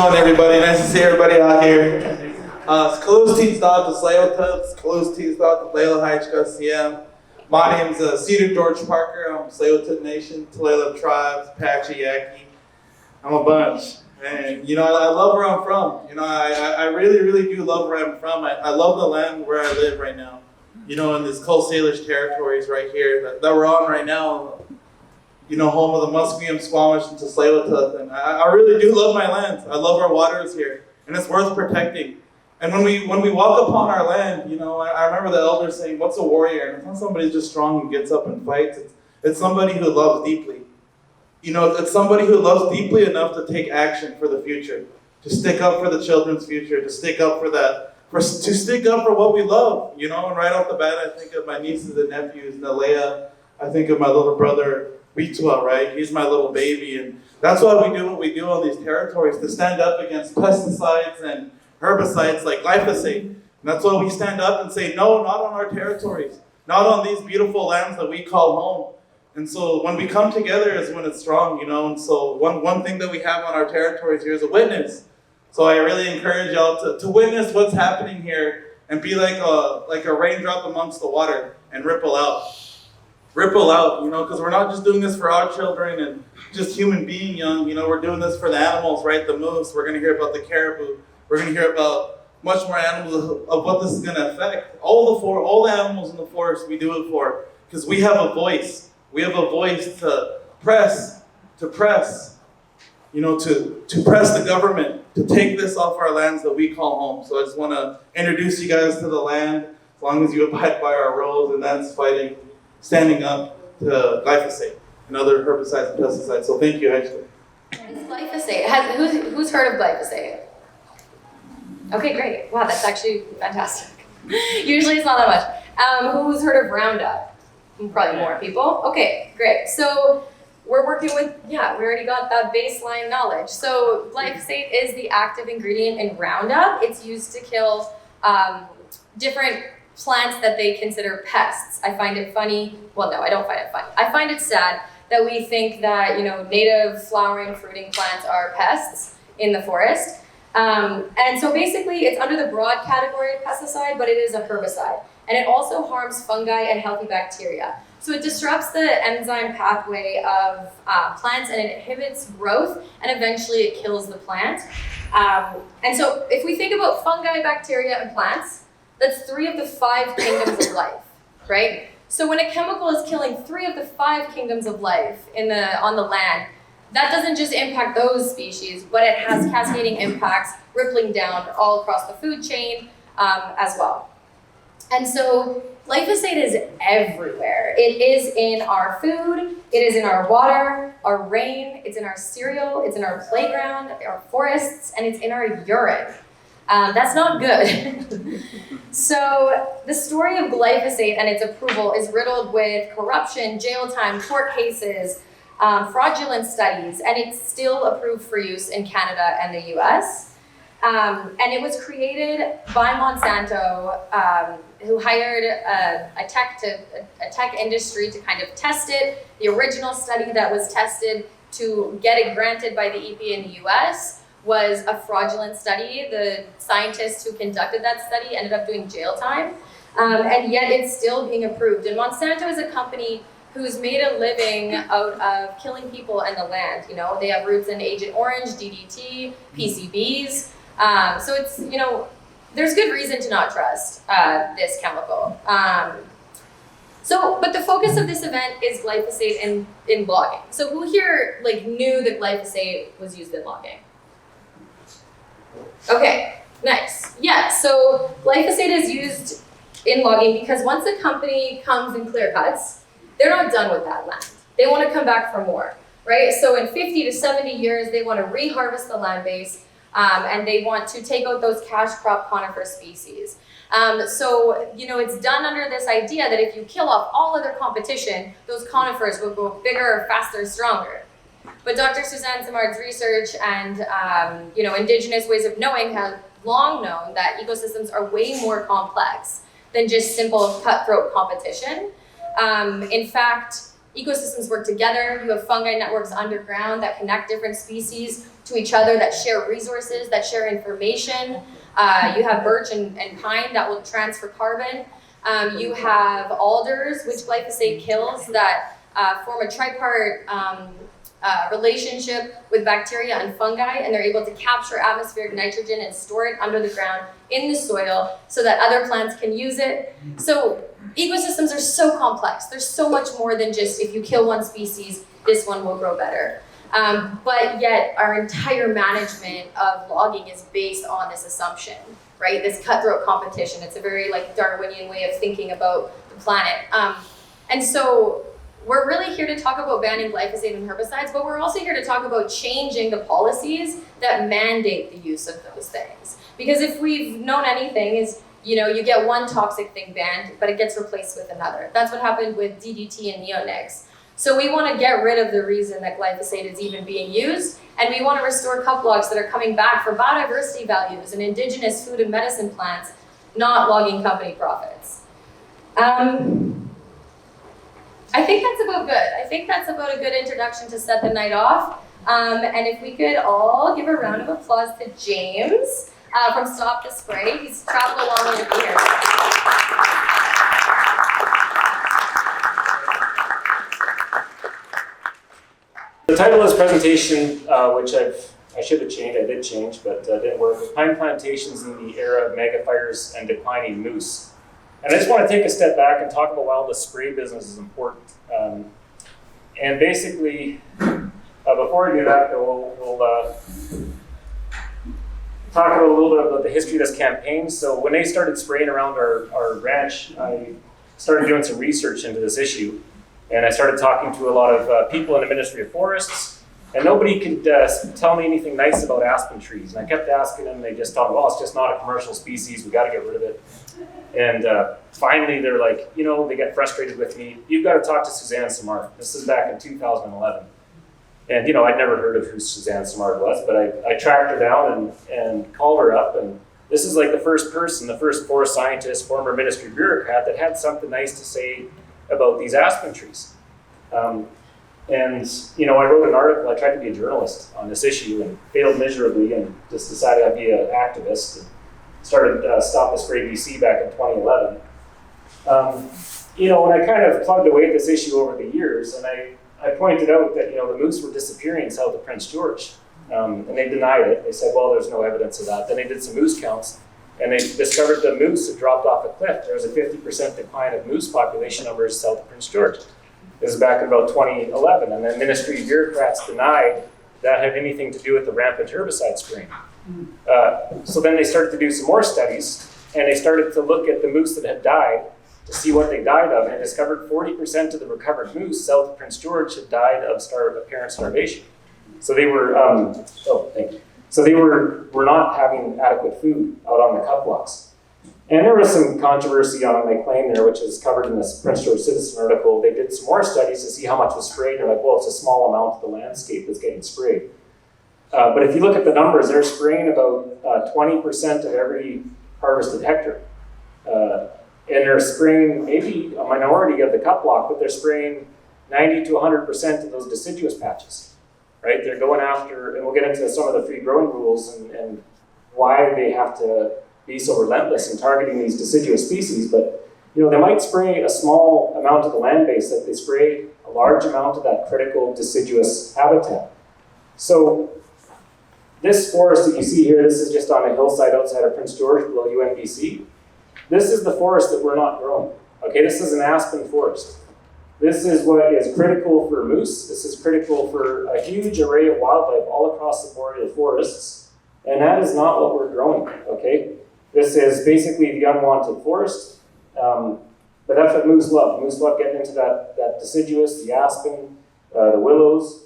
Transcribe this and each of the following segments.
going, everybody? Nice to see everybody out here. Kalustizdat Slayotas, Kalustizdat Layla CM. My name's Cedar George Parker. I'm Slayotat Nation, Tulalip Tribes, Apache, Yaqui. I'm a bunch. And, you know, I love where I'm from. You know, I really do love where I'm from. I love the land where I live right now. You know, in this Coast Salish territories right here that we're on right now. You know, home of the Musqueam, Squamish, and Tsleil-Waututh. And I really do love my lands. I love our waters here, and it's worth protecting. And when we walk upon our land, you know, I remember the elders saying, "What's a warrior?" And it's not somebody who's just strong and gets up and fights. It's somebody who loves deeply. You know, it's somebody who loves deeply enough to take action for the future, to stick up for the children's future, to stick up to stick up for what we love. You know, and right off the bat, I think of my nieces and nephews, Nalea. I think of my little brother. Ritua, right? He's my little baby, and that's why we do what we do on these territories, to stand up against pesticides and herbicides like glyphosate. And that's why we stand up and say, no, not on our territories, not on these beautiful lands that we call home. And so when we come together is when it's strong, you know. And so one thing that we have on our territories here is a witness. So I really encourage y'all to witness what's happening here and be like a raindrop amongst the water and ripple out, you know, because we're not just doing this for our children and just human being young, you know, we're doing this for the animals, right? The moose, we're going to hear about the caribou, we're going to hear about much more animals of what this is going to affect. All the animals in the forest we do it for, because we have a voice. We have a voice to press, you know, to press the government to take this off our lands that we call home. So I just want to introduce you guys to the land, as long as you abide by our rules, and that's standing up to glyphosate and other herbicides and pesticides. So thank you, actually. Glyphosate. Who's heard of glyphosate? Okay, great. Wow, that's actually fantastic. Usually it's not that much. Who's heard of Roundup? Probably more people. Okay, great. So we're working with, we already got that baseline knowledge. So glyphosate is the active ingredient in Roundup. It's used to kill different plants that they consider pests. I find it funny. Well, no, I don't find it funny. I find it sad that we think that, you know, native flowering, fruiting plants are pests in the forest. And so basically it's under the broad category of pesticide, but it is a herbicide. And it also harms fungi and healthy bacteria. So it disrupts the enzyme pathway of plants, and it inhibits growth, and eventually it kills the plant. And so if we think about fungi, bacteria, and plants, that's 3 of the 5 kingdoms of life, right? So when a chemical is killing 3 of the 5 kingdoms of life on the land, that doesn't just impact those species, but it has cascading impacts rippling down all across the food chain as well. And so glyphosate is everywhere. It is in our food, it is in our water, our rain, it's in our cereal, it's in our playground, our forests, and it's in our urine. That's not good. So the story of glyphosate and its approval is riddled with corruption, jail time, court cases, fraudulent studies, and it's still approved for use in Canada and the US. And it was created by Monsanto, who hired a tech industry to kind of test it. The original study that was tested to get it granted by the EPA in the US was a fraudulent study. The scientists who conducted that study ended up doing jail time, and yet it's still being approved. And Monsanto is a company who's made a living out of killing people and the land. You know, they have roots in Agent Orange, DDT, PCBs. So it's, you know, there's good reason to not trust this chemical. But the focus of this event is glyphosate in logging. So who here knew that glyphosate was used in logging? Okay, nice. Yeah, so glyphosate is used in logging because once a company comes and clear cuts, they're not done with that land. They want to come back for more, right? So in 50 to 70 years, they want to reharvest the land base, and they want to take out those cash crop conifer species. So, you know, it's done under this idea that if you kill off all other competition, those conifers will grow bigger, faster, stronger. But Dr. Suzanne Simard's research and, you know, Indigenous ways of knowing have long known that ecosystems are way more complex than just simple cutthroat competition. In fact, ecosystems work together. You have fungi networks underground that connect different species to to each other, that share resources, that share information. You have birch and pine that will transfer carbon. You have alders, which glyphosate kills, that form a tripart relationship with bacteria and fungi, and they're able to capture atmospheric nitrogen and store it under the ground in the soil so that other plants can use it. So ecosystems are so complex. There's so much more than just if you kill one species, this one will grow better. But yet our entire management of logging is based on this assumption, right? This cutthroat competition. It's a very like Darwinian way of thinking about the planet. And so we're really here to talk about banning glyphosate and herbicides, but we're also here to talk about changing the policies that mandate the use of those things. Because if we've known anything is, you know, you get one toxic thing banned, but it gets replaced with another. That's what happened with DDT and neonics. So we want to get rid of the reason that glyphosate is even being used, and we want to restore cup logs that are coming back for biodiversity values and indigenous food and medicine plants, not logging company profits. I think that's about good. I think that's about a good introduction to set the night off. And if we could all give a round of applause to James from Stop the Spray. He's traveled a long way to be here. The title of this presentation, which I should have changed, I did change, but didn't work, was Pine Plantations in the Era of Megafires and Declining Moose. And I just want to take a step back and talk about why all the spray business is important. And basically, before I do that, we'll talk a little bit about the history of this campaign. So when they started spraying around our ranch, I started doing some research into this issue. And I started talking to a lot of people in the Ministry of Forests, and nobody could tell me anything nice about aspen trees. And I kept asking them, they just thought, well, it's just not a commercial species, we got to get rid of it. And finally, they're like, you know, they get frustrated with me. You've got to talk to Suzanne Simard. This is back in 2011. And, you know, I'd never heard of who Suzanne Simard was, but I tracked her down and called her up. And this is like the first person, the first forest scientist, former ministry bureaucrat that had something nice to say about these aspen trees. And, you know, I wrote an article, I tried to be a journalist on this issue and failed miserably and just decided I'd be an activist. And started Stop the Spray BC back in 2011. You know, when I kind of plugged away at this issue over the years, and I pointed out that, you know, the moose were disappearing south of Prince George, and they denied it. They said, well, there's no evidence of that. Then they did some moose counts, and they discovered the moose had dropped off a cliff. There was a 50% decline of moose population numbers south of Prince George. This is back in about 2011, and then ministry bureaucrats denied that had anything to do with the rampant herbicide spraying. So then they started to do some more studies, and they started to look at the moose that had died to see what they died of, and discovered 40% of the recovered moose south of Prince George had died of apparent starvation. So they were, So they were not having adequate food out on the cup blocks. And there was some controversy on my claim there, which is covered in this Prince George Citizen article. They did some more studies to see how much was sprayed. They're like, well, it's a small amount of the landscape that's getting sprayed. But if you look at the numbers, they're spraying about 20% of every harvested hectare. And they're spraying maybe a minority of the cup block, but they're spraying 90 to 100% of those deciduous patches, right? They're going after, and we'll get into some of the free growing rules and why they have to be so relentless in targeting these deciduous species. But, you know, they might spray a small amount of the land base, that they spray a large amount of that critical deciduous habitat. So this forest that you see here, this is just on a hillside outside of Prince George below UNBC. This is the forest that we're not growing. Okay, this is an aspen forest. This is what is critical for moose. This is critical for a huge array of wildlife all across the boreal forests. And that is not what we're growing, okay? This is basically the unwanted forest. But that's what moose love. Moose love getting into that deciduous, the aspen, the willows,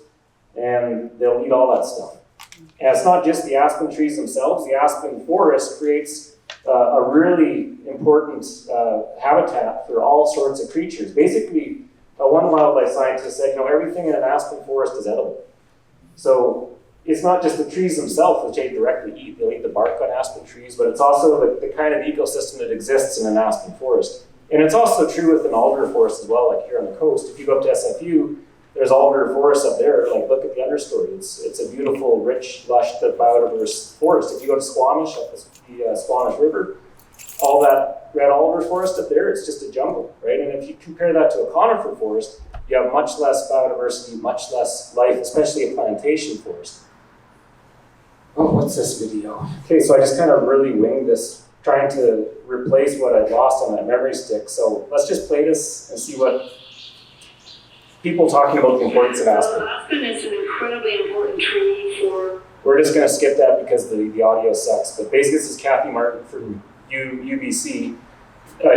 and they'll eat all that stuff. And it's not just the aspen trees themselves. The aspen forest creates a really important habitat for all sorts of creatures. Basically, one wildlife scientist said, you know, everything in an aspen forest is edible. So it's not just the trees themselves which they directly eat. They'll eat the bark on aspen trees, but it's also the kind of ecosystem that exists in an aspen forest. And it's also true with an alder forest as well, like here on the coast. If you go up to SFU, there's alder forest up there. Like, look at the understory. It's a beautiful, rich, lush, biodiverse forest. If you go to Squamish, up the Squamish River, all that red alder forest up there, it's just a jungle, right? And if you compare that to a conifer forest, you have much less biodiversity, much less life, especially a plantation forest. Oh, what's this video? Okay, so I just kind of really winged this, trying to replace what I lost on that memory stick. So let's just play this and see what people talking about the importance of aspen. Aspen is an incredibly important tree for... We're just going to skip that because the audio sucks. But basically, this is Kathy Martin from UBC.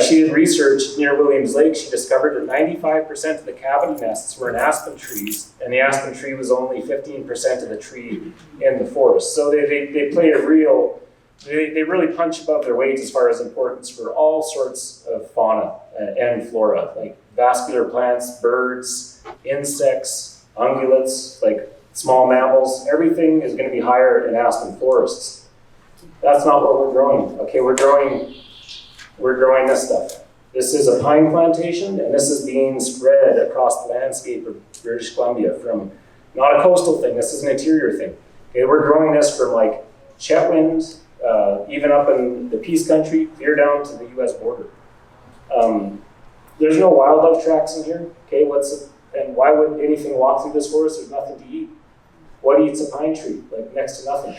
She did research near Williams Lake. She discovered that 95% of the cavity nests were in aspen trees, and the aspen tree was only 15% of the tree in the forest. So they play a real, they really punch above their weight as far as importance for all sorts of fauna and flora, like vascular plants, birds, insects, ungulates, like small mammals. Everything is going to be higher in aspen forests. That's not what we're growing. Okay, we're growing this stuff. This is a pine plantation, and this is being spread across the landscape of British Columbia from, not a coastal thing, this is an interior thing. Okay, we're growing this from like Chetwynd, even up in the Peace Country, clear down to the US border. There's no wildlife tracks in here. Okay, and why would anything walk through this forest? There's nothing to eat. What eats a pine tree? Like next to nothing.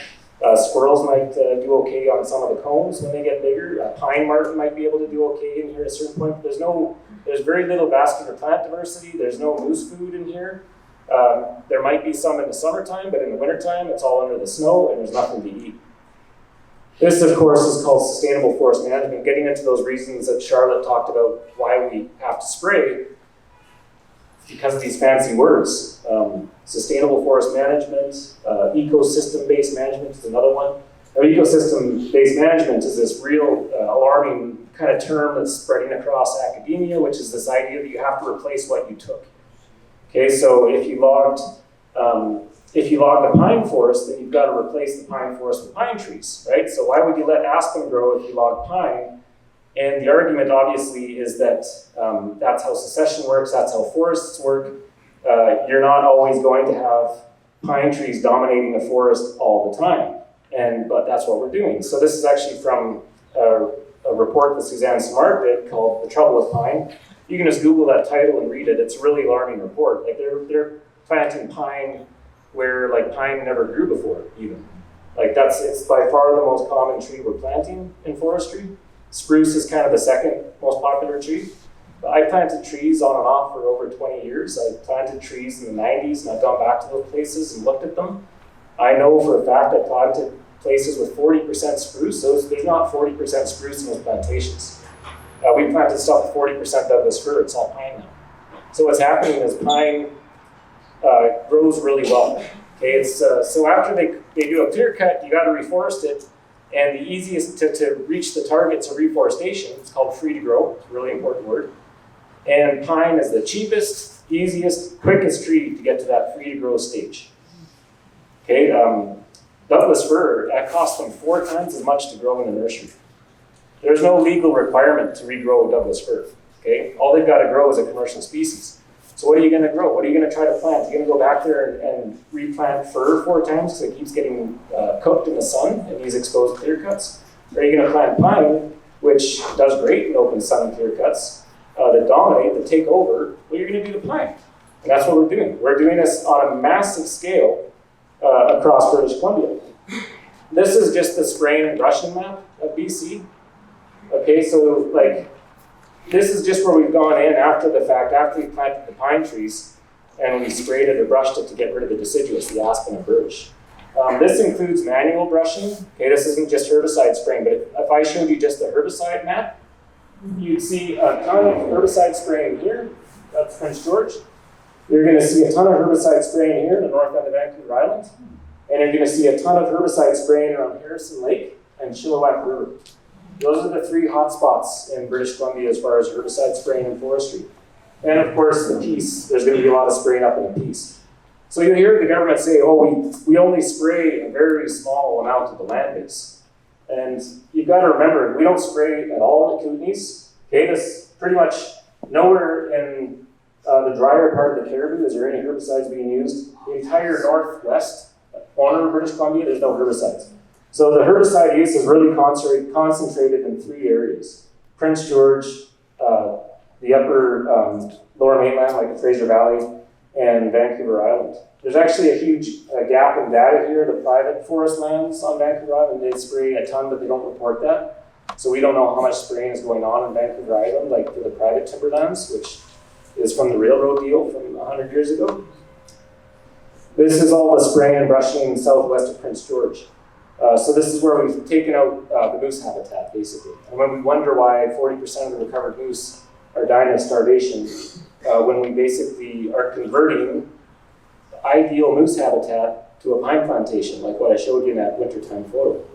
Squirrels might do okay on some of the cones when they get bigger. Pine marten might be able to do okay in here at a certain point. There's very little vascular plant diversity. There's no moose food in here. There might be some in the summertime, but in the wintertime, it's all under the snow and there's nothing to eat. This, of course, is called sustainable forest management, getting into those reasons that Charlotte talked about why we have to spray because of these fancy words. Sustainable forest management, ecosystem-based management is another one. Now, ecosystem-based management is this real alarming kind of term that's spreading across academia, which is this idea that you have to replace what you took. Okay, so if you logged a pine forest, then you've got to replace the pine forest with pine trees, right? So why would you let aspen grow if you log pine? And the argument, obviously, is that that's how succession works, that's how forests work. You're not always going to have pine trees dominating the forest all the time, but that's what we're doing. So this is actually from a report that Suzanne Smart did called "The Trouble with Pine." You can just Google that title and read it. It's a really alarming report. Like they're planting pine where like pine never grew before, even. Like it's by far the most common tree we're planting in forestry. Spruce is kind of the second most popular tree. But I planted trees on and off for over 20 years. I planted trees in the 90s and I've gone back to those places and looked at them. I know for a fact I planted places with 40% spruce. There's not 40% spruce in those plantations. We planted stuff with 40% Douglas fir. It's all pine now. So what's happening is pine grows really well. Okay, it's so after they do a clear cut, you got to reforest it. And the easiest to reach the targets of reforestation, it's called free to grow. It's a really important word. And pine is the cheapest, easiest, quickest tree to get to that free to grow stage. Okay, Douglas fir, that costs them 4 times as much to grow in the nursery. There's no legal requirement to regrow Douglas fir. Okay, all they've got to grow is a commercial species. So what are you going to grow? What are you going to try to plant? You're going to go back there and replant fir 4 times because it keeps getting cooked in the sun in these exposed clear cuts? Or are you going to plant pine, which does great in open sun clear cuts, that dominate, that take over? Well, you're going to do the pine. And that's what we're doing. We're doing this on a massive scale across British Columbia. This is just the spraying and brushing map of BC. Okay, so like, this is just where we've gone in after the fact, after we planted the pine trees, and we sprayed it or brushed it to get rid of the deciduous, the aspen and birch. This includes manual brushing. Okay, this isn't just herbicide spraying, but if I showed you just the herbicide map, you'd see a ton of herbicide spraying here. That's Prince George. You're going to see a ton of herbicide spraying here in the north end of Vancouver Island. And you're going to see a ton of herbicide spraying around Harrison Lake and Chilliwack River. Those are the 3 hotspots in British Columbia as far as herbicide spraying and forestry. And of course, the Peace. There's going to be a lot of spraying up in the Peace. So you hear the government say, oh, we only spray a very small amount of the land base. And you've got to remember, we don't spray at all in the Kootenays. Okay, this pretty much nowhere in the drier part of the Caribou, is there any herbicides being used? The entire northwest corner of British Columbia, there's no herbicides. So the herbicide use is really concentrated in 3 areas. Prince George, the upper lower mainland, like the Fraser Valley, and Vancouver Island. There's actually a huge gap in data here. The private forest lands on Vancouver Island, they spray a ton, but they don't report that. So we don't know how much spraying is going on in Vancouver Island, like for the private timberlands, which is from the railroad deal from 100 years ago. This is all the spraying and brushing southwest of Prince George. So this is where we've taken out the moose habitat, basically. And when we wonder why 40% of the recovered moose are dying of starvation, when we basically are converting ideal moose habitat to a pine plantation, like what I showed you in that wintertime photo.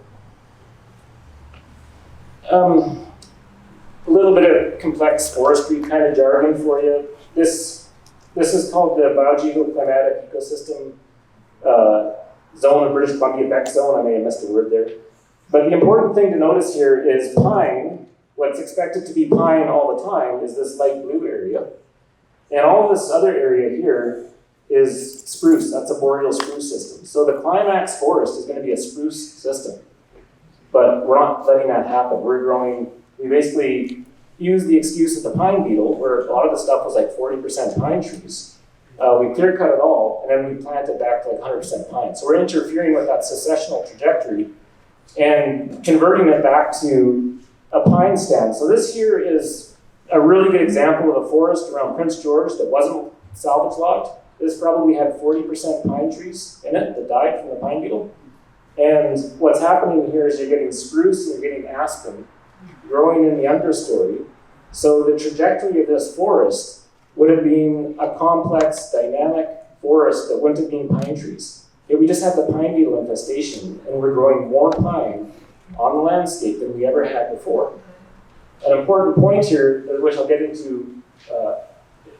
A little bit of complex forestry kind of jargon for you. This is called the Biogeoclimatic Ecosystem Zone of British Columbia, Beck Zone. I may have missed a word there. But the important thing to notice here is pine, what's expected to be pine all the time, is this light blue area. And all this other area here is spruce. That's a boreal spruce system. So the climax forest is going to be a spruce system. But we're not letting that happen. We basically use the excuse of the pine beetle, where a lot of the stuff was like 40% pine trees. We clear cut it all, and then we plant it back to like 100% pine. So we're interfering with that successional trajectory and converting it back to a pine stand. So this here is a really good example of a forest around Prince George that wasn't salvage logged. This probably had 40% pine trees in it that died from the pine beetle. And what's happening here is you're getting spruce and you're getting aspen growing in the understory. So the trajectory of this forest would have been a complex, dynamic forest that wouldn't have been pine trees. If we just had the pine beetle infestation and we're growing more pine on the landscape than we ever had before. An important point here, which I'll get into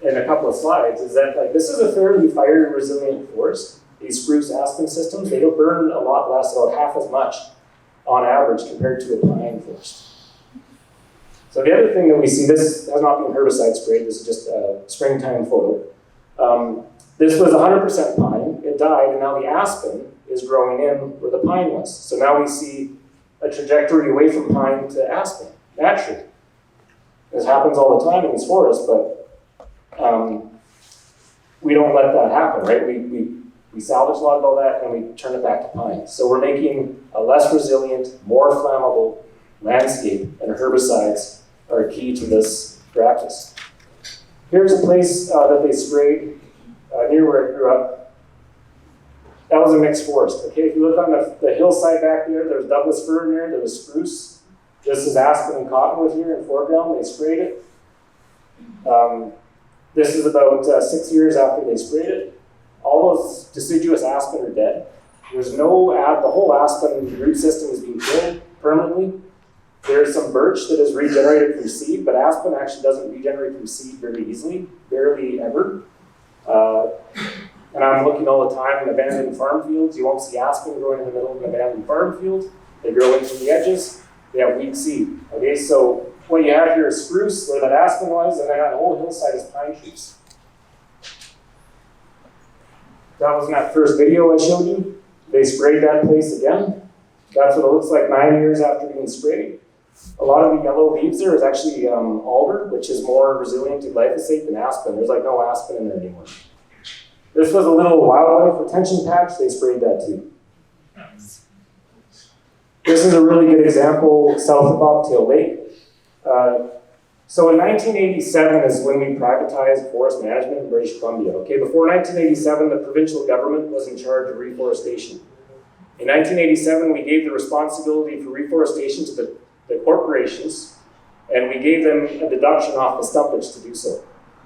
in a couple of slides, is that this is a fairly fire resilient forest. These spruce aspen systems, they don't burn a lot less, about half as much on average compared to a pine forest. So the other thing that we see, this has not been herbicide sprayed, this is just a springtime photo. This was 100% pine, it died, and now the aspen is growing in where the pine was. So now we see a trajectory away from pine to aspen, naturally. This happens all the time in these forests, but we don't let that happen, right? We salvage log all that and we turn it back to pine. So we're making a less resilient, more flammable landscape, and herbicides are key to this practice. Here's a place that they sprayed near where I grew up. That was a mixed forest. Okay, if you look on the hillside back there's Douglas fir in there was spruce. This is aspen and cottonwood here in the foreground. They sprayed it. This is about 6 years after they sprayed it. All those deciduous aspen are dead. There's no, the whole aspen root system is being killed permanently. There's some birch that is regenerated from seed, but aspen actually doesn't regenerate from seed very easily, barely ever. And I'm looking all the time in abandoned farm fields. You won't see aspen growing in the middle of an abandoned farm field. They grow in from the edges. They have weak seed. Okay, so what you have here is spruce, where that aspen was, and then that whole hillside is pine trees. That was in that first video I showed you. They sprayed that place again. That's what it looks like 9 years after being sprayed. A lot of the yellow leaves there is actually alder, which is more resilient to glyphosate than aspen. There's no aspen in there anymore. This was a little wildlife retention patch. They sprayed that too. This is a really good example south of Bobtail Lake. So in 1987 is when we privatized forest management in British Columbia. Okay, before 1987, the provincial government was in charge of reforestation. In 1987, we gave the responsibility for reforestation to the corporations, and we gave them a deduction off the stumpage to do so.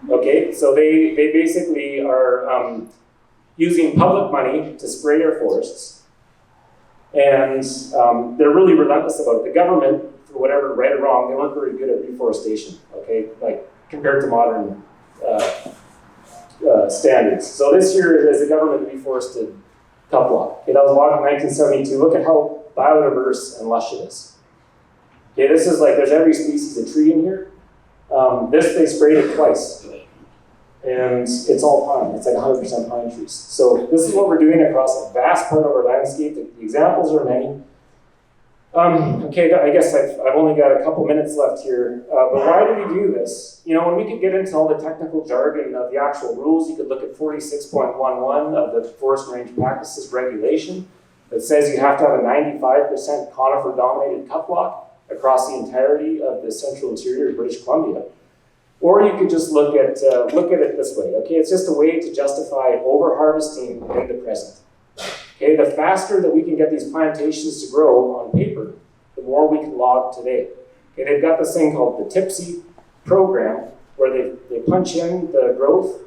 Okay, so they basically are using public money to spray our forests, and they're really relentless about it. The government, for whatever, right or wrong, they weren't very good at reforestation, okay, compared to modern standards. So this year is the government reforested Tuplock. Okay, that was logged in 1972. Look at how biodiverse and lush it is. Okay, this is there's every species of tree in here. This, they sprayed it twice. Okay, and it's all pine. It's like 100% pine trees. So this is what we're doing across a vast part of our landscape. The examples are many. Okay, I guess I've only got a couple minutes left here, but why do we do this? You know, when we could get into all the technical jargon of the actual rules, you could look at 46.11 of the Forest and Range Practices Regulation that says you have to have a 95% conifer-dominated cut block across the entirety of the central interior of British Columbia. Or you could just look at it this way, okay? It's just a way to justify over-harvesting in the present. Okay, the faster that we can get these plantations to grow on paper, the more we can log today. Okay, they've got this thing called the TIPSY program, where they punch in the growth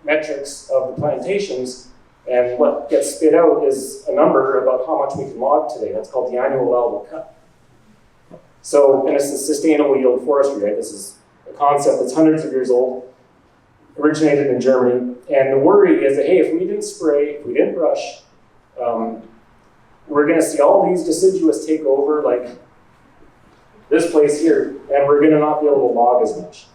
metrics of the plantations, and what gets spit out is a number about how much we can log today. That's called the annual allowable cut. So, and it's the sustainable yield forestry, right? This is a concept that's hundreds of years old, originated in Germany, and the worry is that, hey, if we didn't spray, if we didn't brush, we're going to see all these deciduous take over, like this place here, and we're going to not be able to log as much.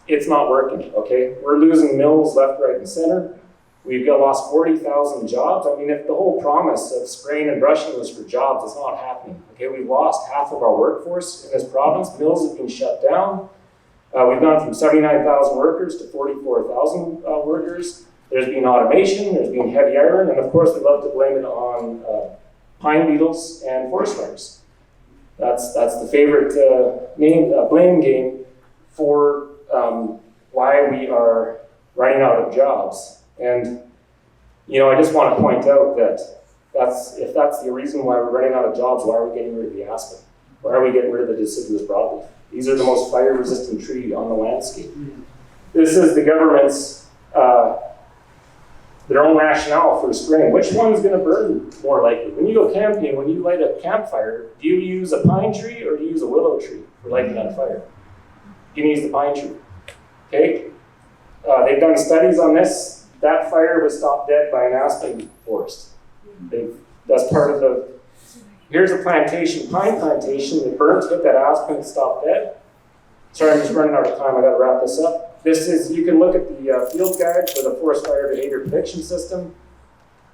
It's not working, okay? We're losing mills left, right, and center. We've lost 40,000 jobs. I mean, if the whole promise of spraying and brushing was for jobs, it's not happening, okay? We've lost half of our workforce in this province. Mills have been shut down. We've gone from 79,000 workers to 44,000 workers. There's been automation, there's been heavy iron, and of course we love to blame it on pine beetles and forest fires. That's the favorite blame game for why we are running out of jobs. And you know, I just want to point out that if that's the reason why we're running out of jobs, why are we getting rid of the aspen? Why are we getting rid of the deciduous broadleaf? These are the most fire-resistant tree on the landscape. This is the government's their own rationale for spraying. Which one's going to burn more likely? When you go camping, when you light a campfire, do you use a pine tree or do you use a willow tree for lighting that fire? You can use the pine tree. Okay? They've done studies on this. That fire was stopped dead by an aspen forest. That's part of the. Here's a plantation, pine plantation that burnt, hit that aspen, stopped dead. Sorry, I'm just running out of time. I got to wrap this up. This is, you can look at the field guide for the Forest Fire Behavior Prediction System.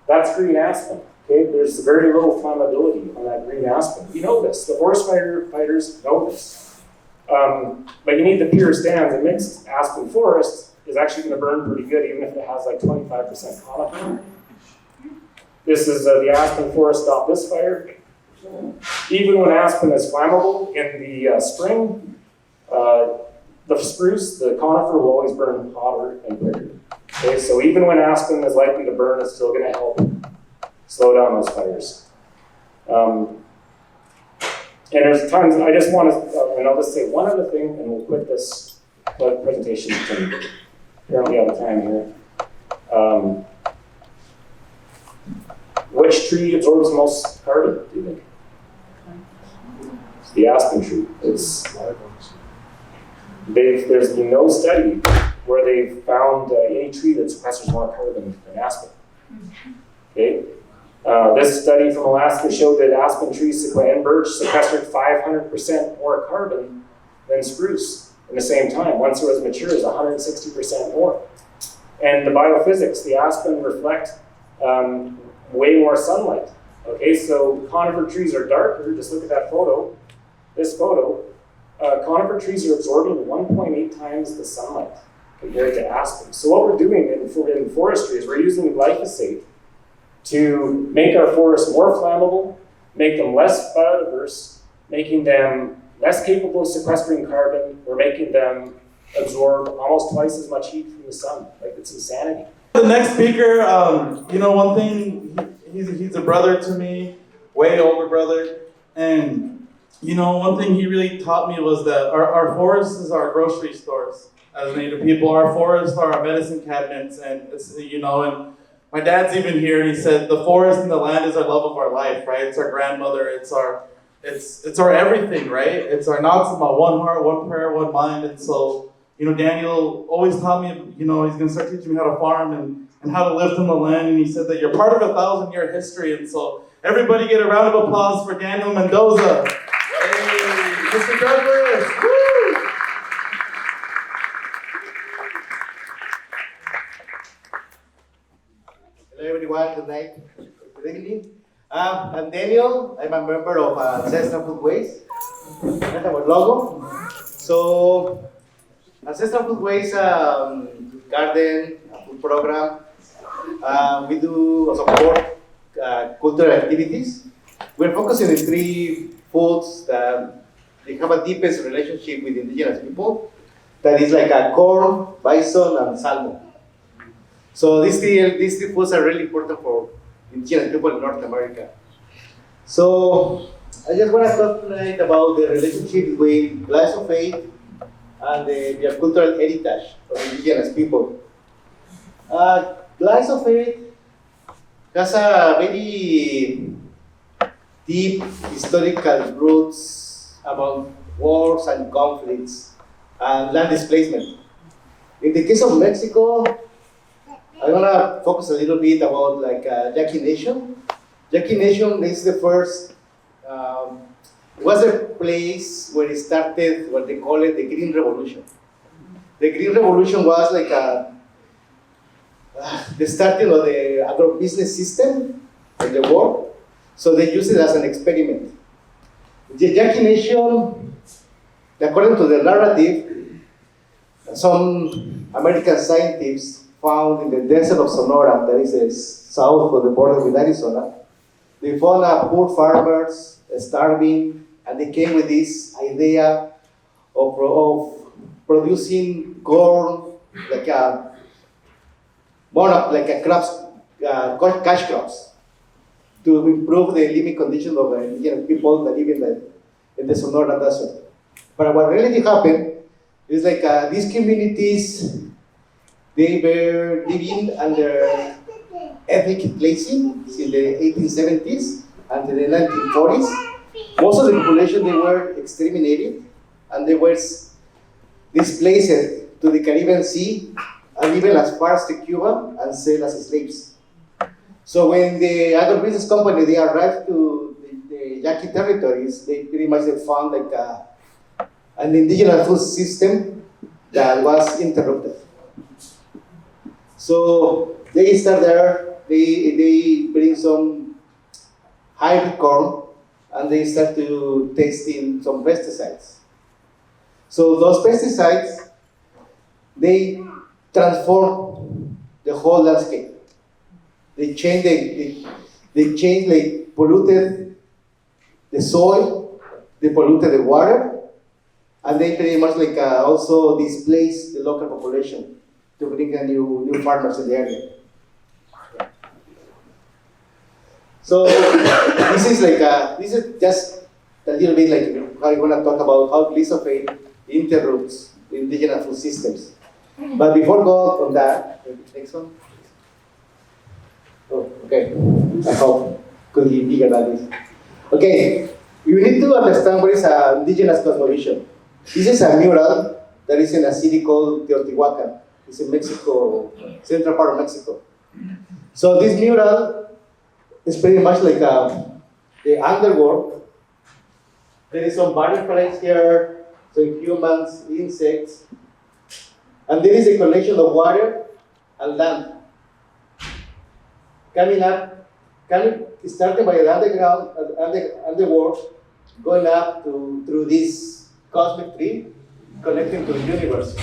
That's green aspen. Okay, there's very little flammability on that green aspen. You know this. The forest firefighters know this. But you need the pure stands. A mixed aspen forest is actually going to burn pretty good, even if it has like 25% conifer. This is the aspen forest stopped this fire. Even when aspen is flammable in the spring, the spruce, the conifer will always burn hotter and quicker. Okay, so even when aspen is likely to burn, it's still going to help slow down those fires. And there's tons. I just want to, and I'll just say one other thing, and we'll quit this presentation. Apparently out of time here. Which tree absorbs the most carbon, do you think? It's the aspen tree. There's been no study where they've found any tree that sequesters more carbon than aspen. Okay? This study from Alaska showed that aspen trees and birch sequestered 500% more carbon than spruce in the same time. Once it was mature, it was 160% more. And the biophysics, the aspen reflect way more sunlight. Okay, so conifer trees are darker. Just look at that photo. This photo. Conifer trees are absorbing 1.8 times the sunlight compared to aspen. So what we're doing in forestry is we're using glyphosate to make our forests more flammable, make them less biodiverse, making them less capable of sequestering carbon. We're making them absorb almost twice as much heat from the sun. Like, it's insanity. The next speaker, you know, one thing, he's a brother to me, way older brother, and you know, one thing he really taught me was that our forests is our grocery stores as Native people. Our forests are our medicine cabinets, and it's, you know, and my dad's even here, and he said the forest and the land is our love of our life, right? It's our grandmother, it's our everything, right? It's our Natsuma, one heart, one prayer, one mind. And so, you know, Daniel always taught me, you know, he's gonna start teaching me how to farm and how to live from the land, and he said that you're part of a 1,000-year history. And so everybody get a round of applause for Daniel Mendoza. Hey, Mr. Douglas, woo! I'm Daniel. I'm a member of Ancestral Foodways. That's our logo. So, Ancestral Foodways garden, food program. We do support cultural activities. We're focusing on 3 foods that they have a deepest relationship with indigenous people. That is like corn, bison, and salmon. So these three foods are really important for indigenous people in North America. So I just want to talk tonight about the relationship between glyphosate and the cultural heritage of indigenous people. Glyphosate has a very deep historical roots about wars and conflicts and land displacement. In the case of Mexico, I want to focus a little bit about Yaqui Nation. Yaqui Nation is the first, was a place where it started what they call it the Green Revolution. The Green Revolution was like the starting of the agribusiness system in the world. So they used it as an experiment. The Yaqui Nation, according to the narrative, some American scientists found in the desert of Sonora, that is south of the border with Arizona, they found poor farmers starving, and they came with this idea of producing corn like cash crops to improve the living conditions of the indigenous people that live in the Sonora desert. But what really happened is these communities, they were living under ethnic cleansing since the 1870s until the 1940s. Most of the population, they were exterminated and they were displaced to the Caribbean Sea and even as far as to Cuba and sold as slaves. So when the agribusiness company, they arrived to the Yaqui territories, they pretty much found an indigenous food system that was interrupted. So they start there, they bring some hybrid corn and they start to testing some pesticides. So those pesticides, they transform the whole landscape. They polluted the soil, they polluted the water, and they pretty much also displaced the local population to bring in new farmers in the area. So this is just a little bit how I want to talk about how glyphosate interrupts the indigenous food systems. But before go on that, next one. Oh, okay. I hope could be bigger than this. Okay, you need to understand what is an indigenous cosmovision. This is a mural that is in a city called Teotihuacan. It's in Mexico, central part of Mexico. So this mural is pretty much like the underworld. There is some butterflies here, some humans, insects, and there is a collection of water and land. Starting by the underground, underworld, going up through this cosmic tree, connecting to the universe.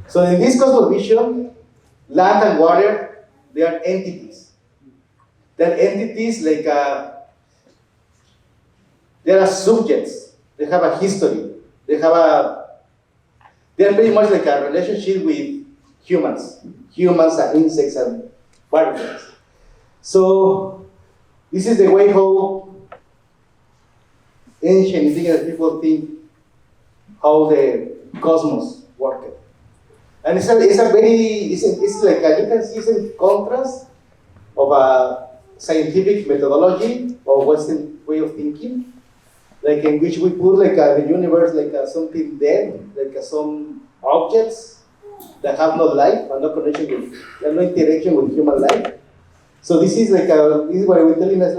So in this cosmovision, land and water, they are entities. They're entities they are subjects. They have a history. They are pretty much like a relationship with humans and insects and butterflies. So this is the way how ancient indigenous people think how the cosmos worked. And it's like you can see some contrast of a scientific methodology or Western way of thinking, in which we put the universe something dead, some objects that have no life and no connection with, no interaction with human life. So this is this is what we're telling us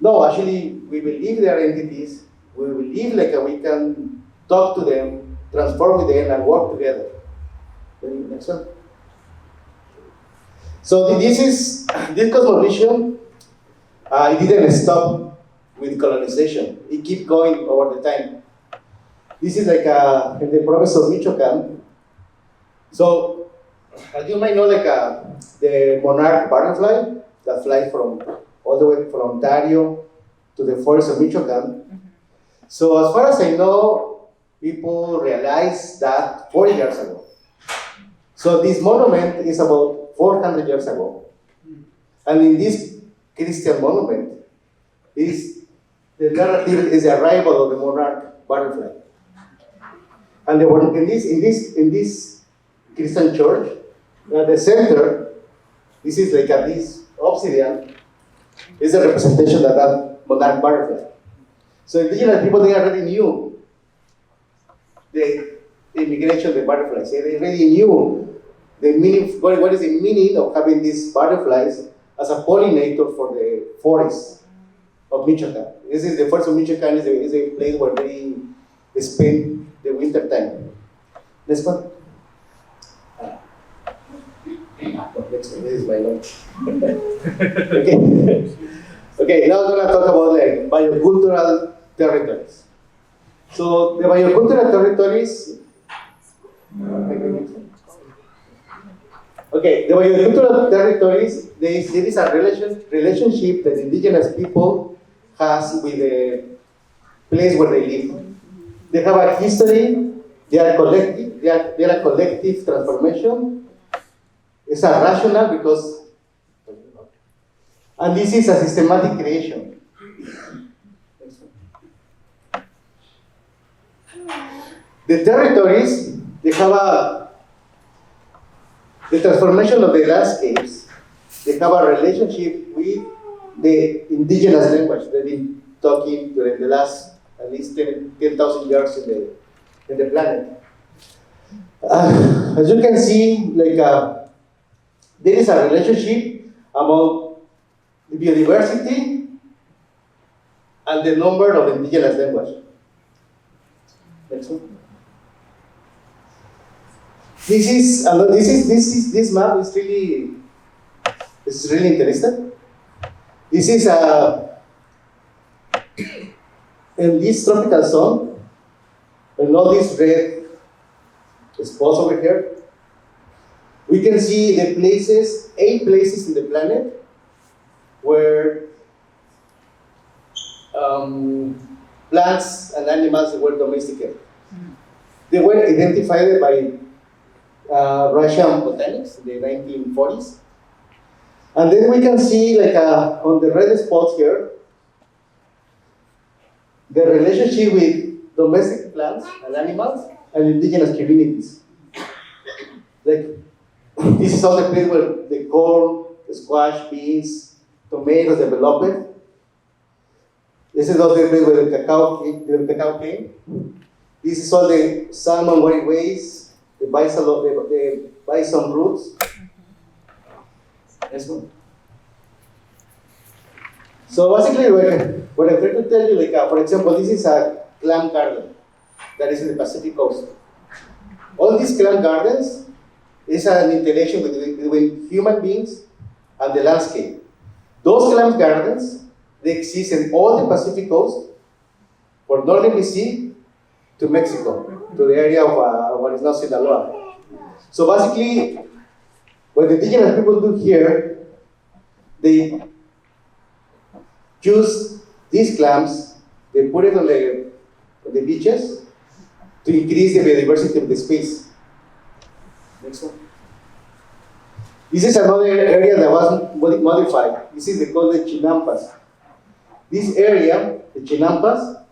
no, actually we believe they are entities. We believe we can talk to them, transform with them, and work together. Next one. So this cosmovision it didn't stop with colonization. It kept going over the time. This is like in the province of Michoacan. So, as you might know, like the monarch butterfly that flies from all the way from Ontario to the forest of Michoacan. So, as far as I know, people realized that 40 years ago. So, this monument is about 400 years ago. And in this Christian monument, the narrative is the arrival of the monarch butterfly. And in this Christian church, at the center, this is like this obsidian, is a representation of that monarch butterfly. So indigenous people, they already knew the immigration of the butterflies. They already knew the meaning, what is the meaning of having these butterflies as a pollinator for the forest of Michoacan. This is the forest of Michoacan is a place where they spend the winter time. Next one. Next one. This is my note. Okay. Okay, now I'm going to talk about like biocultural territories. So the biocultural territories. Okay, the biocultural territories, there is a relationship that indigenous people has with the place where they live. They have a history, they are collective, they are a collective transformation. It's a rational because, and this is a systematic creation. The territories, they have the transformation of the landscapes, they have a relationship with the indigenous language they've been talking during the last at least 10,000 years in the planet. As you can see, like there is a relationship among the biodiversity and the number of indigenous language. Next one. This map is really interesting. This is in this tropical zone, and all these red spots over here, we can see the places, 8 places in the planet where plants and animals were domesticated. They were identified by Russian botanics in the 1940s. And then we can see, like on the red spots here, the relationship with domestic plants and animals and indigenous communities. Like, this is all the place where the corn, the squash, beans, tomatoes developed. This is also the place where the cacao came. This is all the salmon ways, the bison roots. Next one. So basically, what I'm trying to tell you, like for example, this is a clam garden that is in the Pacific coast. All these clam gardens is an interaction between human beings and the landscape. Those clam gardens, they exist in all the Pacific coast, from northern BC to Mexico, to the area of what is now Sinaloa. So basically, what the indigenous people do here, they use these clams, they put it on the beaches to increase the biodiversity of the space. Next one. This is another area that was modified. This is called the Chinampas. This area, the Chinampas,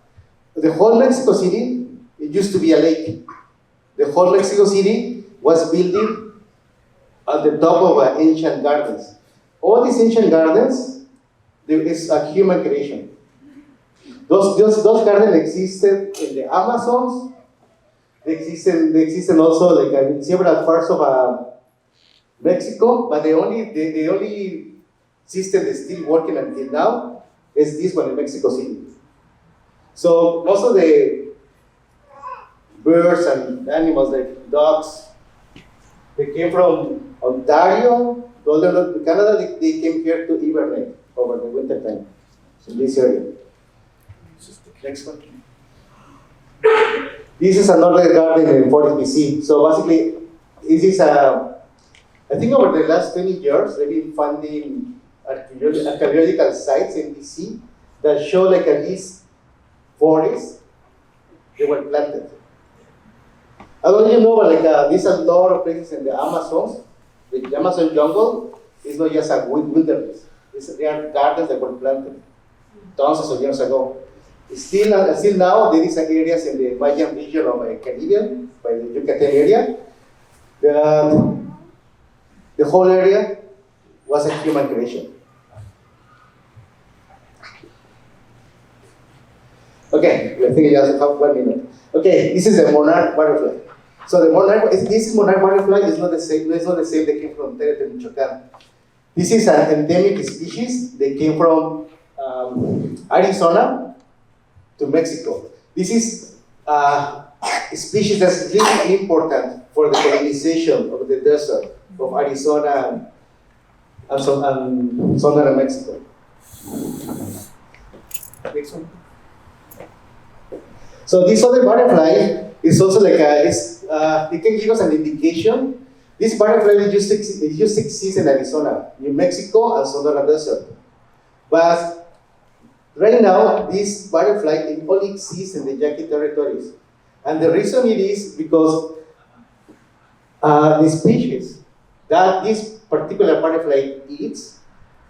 the whole Mexico City, it used to be a lake. The whole Mexico City was built at the top of ancient gardens. All these ancient gardens, there is a human creation. Those gardens existed in the Amazons. They existed also like in several parts of Mexico, but the only system that's still working until now is this one in Mexico City. So most of the birds and animals like dogs, they came from Ontario, to Canada. They came here to hibernate. over the winter time in this area. Next one. This is another garden in Forest BC. So basically, this is I think over the last 20 years, they've been funding archaeological sites in BC that show like at least forests they were planted. I don't know, but like there's a lot of places in the Amazon, the Amazon jungle is not just a wilderness. There are gardens that were planted thousands of years ago. Still now, there is areas in the Mayan region of the Caribbean, by the Yucatan area. The whole area was a human creation. Okay, I think you just have 1 minute. Okay, this is the monarch butterfly. So the monarch, this monarch butterfly is not the same. It's not the same. They came from Térete, Michoacán. This is an endemic species. They came from Arizona to Mexico. This is a species that's really important for the colonization of the desert of Arizona and southern Mexico. Next one. So this other butterfly is also like it can give us an indication. This butterfly used to exist in Arizona, New Mexico, and southern desert. But right now, this butterfly it only exists in the Yaqui territories. And the reason it is because the species that this particular butterfly eats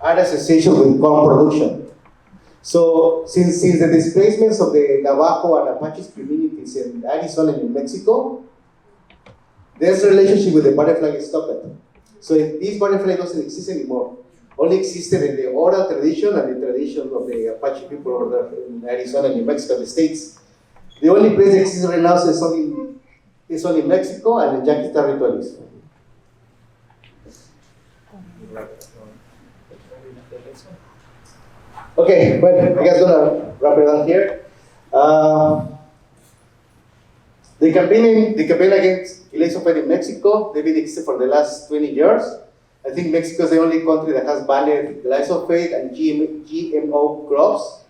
are associated with corn production. So since the displacements of the Navajo and Apache communities in Arizona and New Mexico, there's a relationship with the butterfly stopped. So this butterfly doesn't exist anymore. Only existed in the oral tradition and the tradition of the Apache people over there in Arizona and New Mexico, the states. The only place that exists right now is only Mexico and the Yaqui territories. Okay, well, I guess I'm gonna wrap it down here. The campaign against glyphosate in Mexico, they've been existing for the last 20 years. I think Mexico is the only country that has banned glyphosate and GMO crops.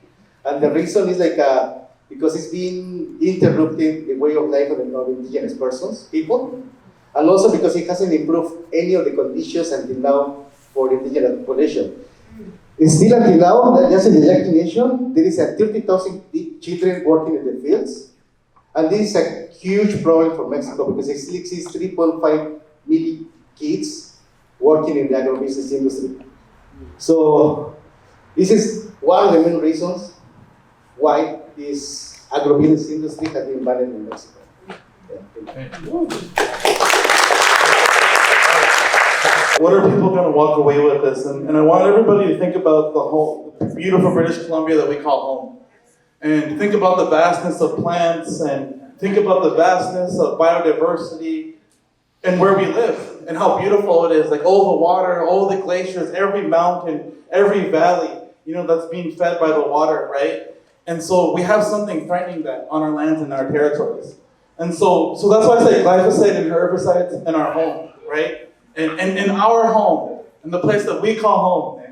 And the reason is like because it's been interrupting the way of life of indigenous people. And also because it hasn't improved any of the conditions until now for the indigenous population. Still until now, just in the Yaqui Nation, there is 30,000 children working in the fields. And this is a huge problem for Mexico because it still exists 3.5 million kids working in the agribusiness industry. So this is one of the main reasons why this agribusiness industry has been banned in Mexico. What are people going to walk away with this? And I want everybody to think about the whole beautiful British Columbia that we call home. And think about the vastness of plants and think about the vastness of biodiversity and where we live and how beautiful it is. Like all the water, all the glaciers, every mountain, every valley, that's being fed by the water, right? And so we have something threatening that on our lands and our territories. And so that's why I say glyphosate and herbicides in our home, right? And in our home, in the place that we call home.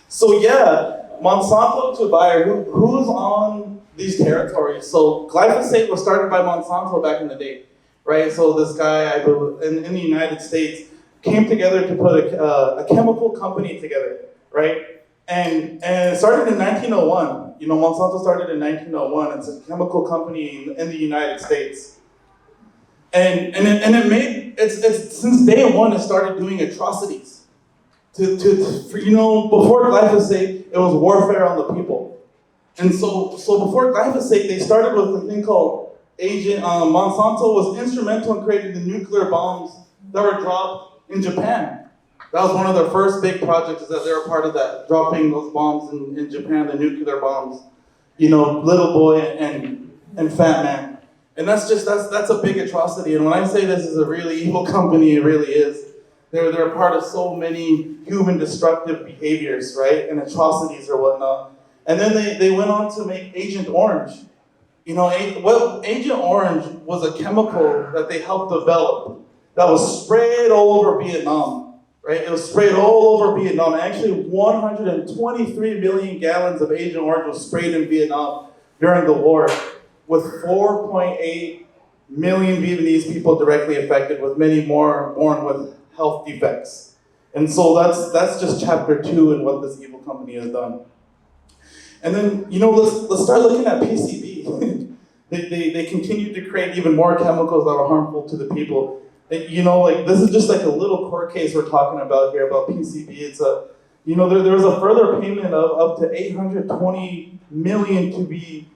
So yeah, Monsanto to Bayer, who's on these territories? So glyphosate was started by Monsanto back in the day, right? So this guy, I believe, in the United States, came together to put a chemical company together, right? And it started in 1901. Monsanto started in 1901. It's a chemical company in the United States. And it's since day one it started doing atrocities. Before glyphosate, it was warfare on the people. And so before glyphosate, they started with a thing called Monsanto was instrumental in creating the nuclear bombs that were dropped in Japan. That was one of their first big projects, is that they were part of that, dropping those bombs in Japan, the nuclear bombs. Little boy and fat man. And that's a big atrocity. And when I say this is a really evil company, it really is. They're a part of so many human destructive behaviors, right? And atrocities or whatnot. And then they went on to make Agent Orange. Agent Orange was a chemical that they helped develop that was sprayed all over Vietnam. right? It was sprayed all over Vietnam. Actually, 123 million gallons of Agent Orange was sprayed in Vietnam during the war, with 4.8 million Vietnamese people directly affected, with many more born with health defects. And so that's just chapter 2 in what this evil company has done. And then, let's start looking at PCB. They continue to create even more chemicals that are harmful to the people. And, this is just like a little court case we're talking about here about PCB. It's there was a further payment of up to $820 million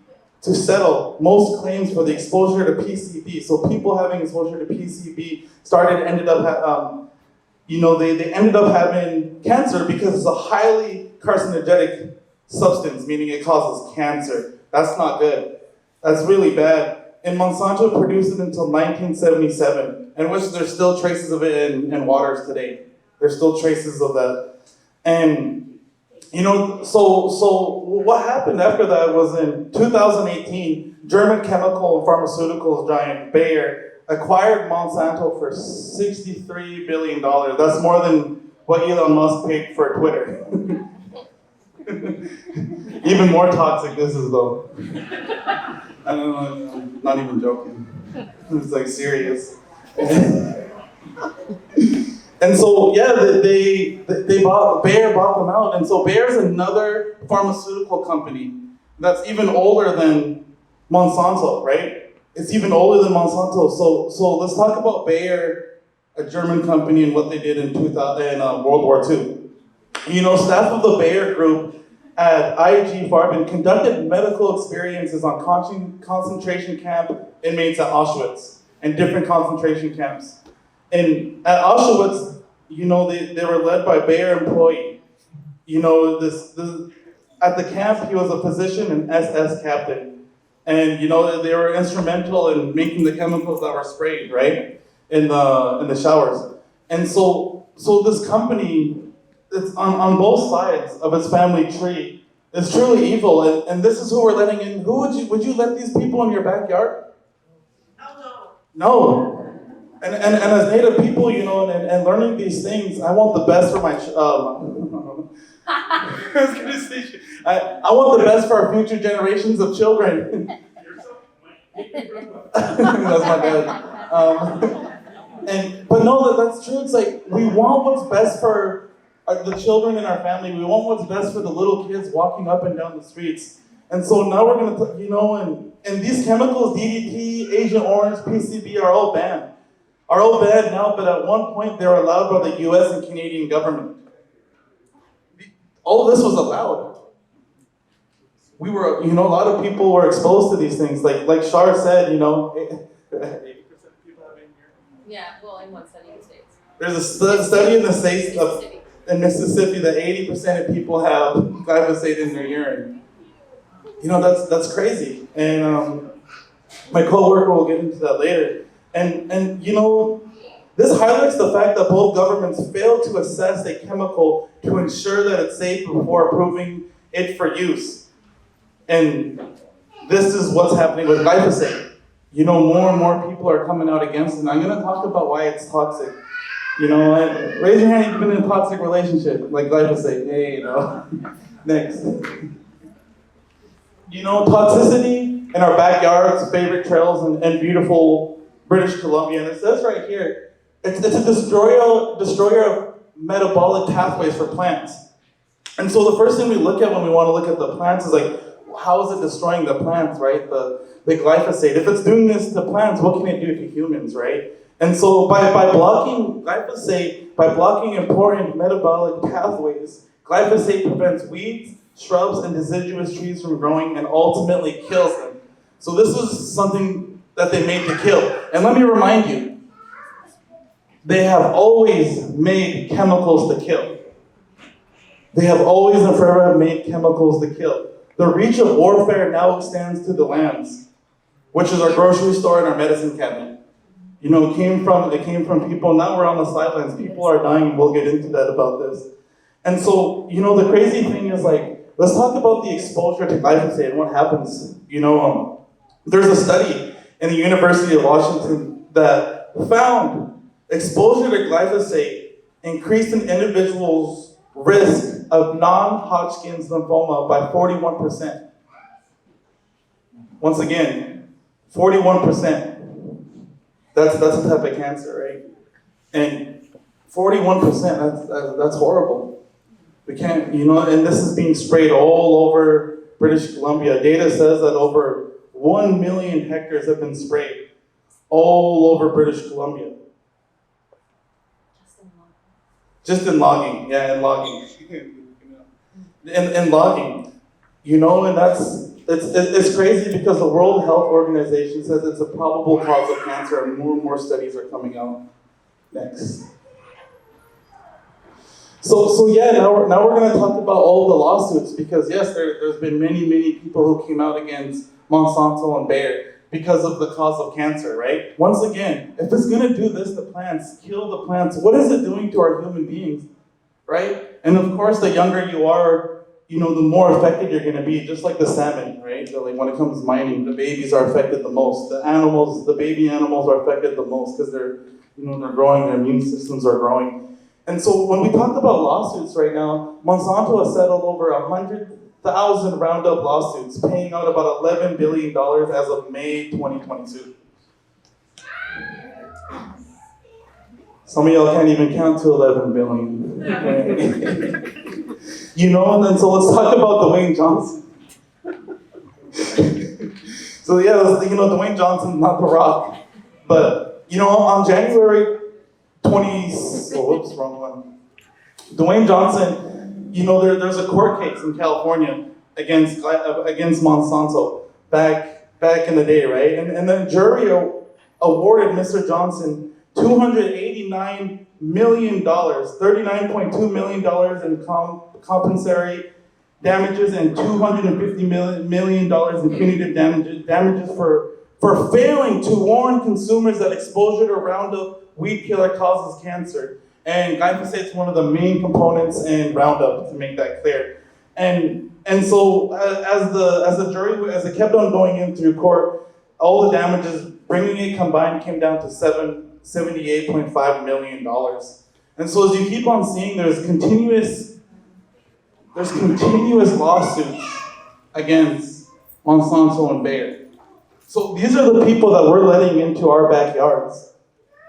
to settle most claims for the exposure to PCB. So people having exposure to PCB ended up they ended up having cancer because it's a highly carcinogenic substance, meaning it causes cancer. That's not good. That's really bad. And Monsanto produced it until 1977, in which there's still traces of it in waters today. There's still traces of that. And, so what happened after that was in 2018, German chemical and pharmaceuticals giant Bayer acquired Monsanto for $63 billion. That's more than what Elon Musk paid for Twitter. Even more toxic this is though. I don't know, I'm not even joking. It's like serious. And so Bayer bought them out. And so Bayer's another pharmaceutical company that's even older than Monsanto, right? It's even older than Monsanto. So let's talk about Bayer, a German company, and what they did in World War II. Staff of the Bayer Group at IG Farben conducted medical experiences on concentration camp inmates at Auschwitz and different concentration camps. And at Auschwitz, they were led by Bayer employee. At the camp, he was a physician and SS captain. And, they were instrumental in making the chemicals that were sprayed, right? In the showers. And so this company, it's on both sides of its family tree. It's truly evil, and this is who we're letting in. Would you let these people in your backyard? No. And as Native people, and learning these things, I want the best for my. I was gonna say, I want the best for our future generations of children. That's my bad. But no, that's true. It's like we want what's best for the children in our family. We want what's best for the little kids walking up and down the streets. And so now we're gonna, and these chemicals, DDT, Agent Orange, PCB, are all banned now. But at one point, they were allowed by the U.S. and Canadian government. All this was allowed. We were, a lot of people were exposed to these things. Like Shar said, 80% of people have it here. Yeah, well, in one study in the States. There's a study in the States in Mississippi that 80% of people have glyphosate in their urine. That's crazy. And my coworker will get into that later. And this highlights the fact that both governments failed to assess a chemical to ensure that it's safe before approving it for use. And this is what's happening with glyphosate. More and more people are coming out against it. And I'm going to talk about why it's toxic. Raise your hand if you've been in a toxic relationship, like glyphosate. Hey, Next. Toxicity in our backyards, favorite trails, and beautiful British Columbia. And it says right here, it's a destroyer of metabolic pathways for plants. And so the first thing we look at when we want to look at the plants is like, how is it destroying the plants, right? The glyphosate. If it's doing this to plants, what can it do to humans, right? And so by blocking glyphosate, by blocking important metabolic pathways, glyphosate prevents weeds, shrubs, and deciduous trees from growing and ultimately kills them. So this was something that they made to kill. And let me remind you, they have always made chemicals to kill. They have always and forever made chemicals to kill. The reach of warfare now extends to the lands, which is our grocery store and our medicine cabinet. It came from people. Now we're on the sidelines. People are dying. We'll get into that about this. And so, the crazy thing is let's talk about the exposure to glyphosate and what happens. There's a study in the University of Washington that found exposure to glyphosate increased an individual's risk of non-Hodgkin's lymphoma by 41%. Once again, 41%. That's a type of cancer, right? And 41%, that's horrible. We can't, and this is being sprayed all over British Columbia. Data says that over 1 million hectares have been sprayed all over British Columbia. Just in logging, yeah, in logging. in logging, and it's crazy because the World Health Organization says it's a probable cause of cancer, and more studies are coming out next. So yeah, now we're going to talk about all the lawsuits because yes, there's been many people who came out against Monsanto and Bayer because of the cause of cancer, right? Once again, if it's going to do this to plants, kill the plants, what is it doing to our human beings, right? And of course, the younger you are, the more affected you're going to be, just like the salmon, right? So like when it comes to mining, the babies are affected the most. The baby animals are affected the most because they're growing, their immune systems are growing. And so when we talk about lawsuits right now, Monsanto has settled over 100,000 Roundup lawsuits, paying out about $11 billion as of May 2022. Some of y'all can't even count to 11 billion. And then so let's talk about Dwayne Johnson. So yeah, Dwayne Johnson's not The Rock. But, on January wrong one. Dwayne Johnson, there's a court case in California against Monsanto back in the day, right? And the jury awarded Mr. Johnson $289 million, $39.2 million in compensatory damages and $250 million in punitive damages for failing to warn consumers that exposure to Roundup weed killer causes cancer. And glyphosate is one of the main components in Roundup, to make that clear. And so as it kept on going in through court, all the damages, bringing it combined, came down to $78.5 million. And so as you keep on seeing, there's continuous lawsuits against Monsanto and Bayer. So these are the people that we're letting into our backyards.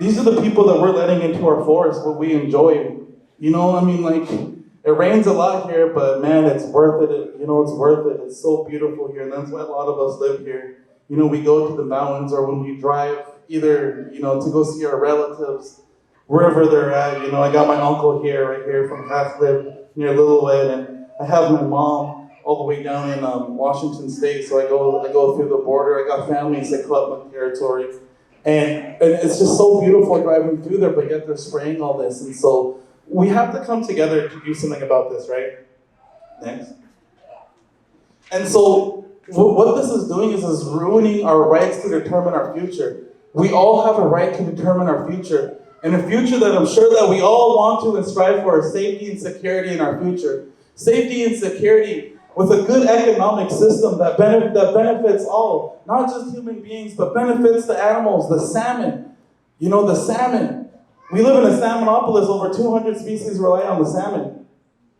These are the people that we're letting into our forests, what we enjoy. It rains a lot here, but man, it's worth it. It's worth it. It's so beautiful here, and that's why a lot of us live here. We go to the mountains, or when we drive, either, to go see our relatives, wherever they're at. I got my uncle right here from Half-Lib, near Lillooet, and I have my mom all the way down in Washington State, so I go through the border. I got family in Seclutma territory. And it's just so beautiful driving through there, but yet they're spraying all this. And so we have to come together to do something about this, right? Next. And so what this is doing is ruining our rights to determine our future. We all have a right to determine our future. And a future that I'm sure that we all want to and strive for is safety and security in our future. Safety and security with a good economic system that benefits all, not just human beings, but benefits the animals, the salmon. The salmon. We live in a salmonopolis. Over 200 species rely on the salmon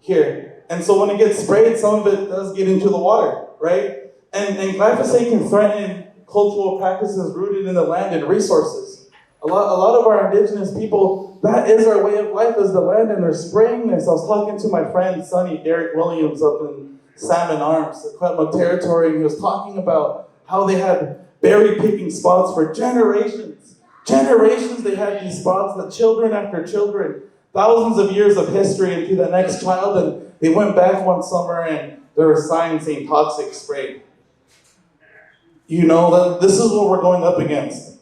here. And so when it gets sprayed, some of it does get into the water, right? And glyphosate can threaten cultural practices rooted in the land and resources. A lot of our indigenous people, that is our way of life, is the land, and they're spraying this. I was talking to my friend, Sonny, Derek Williams, up in Salmon Arms, the Seclutma territory, and he was talking about how they had berry picking spots for generations. Generations they had these spots, that children after children, thousands of years of history into the next child, and they went back one summer and there were signs saying toxic spray. This is what we're going up against.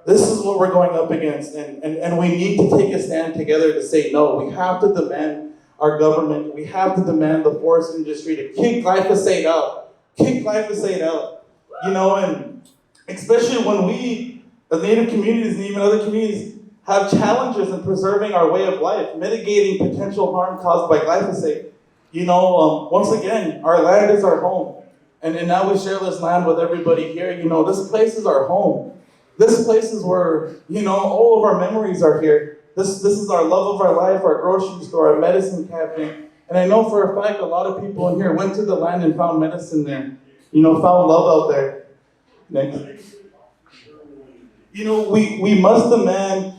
This is what we're going up against, and we need to take a stand together to say no. We have to demand our government, we have to demand the forest industry to kick glyphosate out. Kick glyphosate out. And especially when we, as Native communities and even other communities, have challenges in preserving our way of life, mitigating potential harm caused by glyphosate. Once again, our land is our home. And now we share this land with everybody here. This place is our home. This place is where, all of our memories are here. This is our love of our life, our grocery store, our medicine cabinet. And I know for a fact a lot of people in here went to the land and found medicine there. Found love out there. Next. We must demand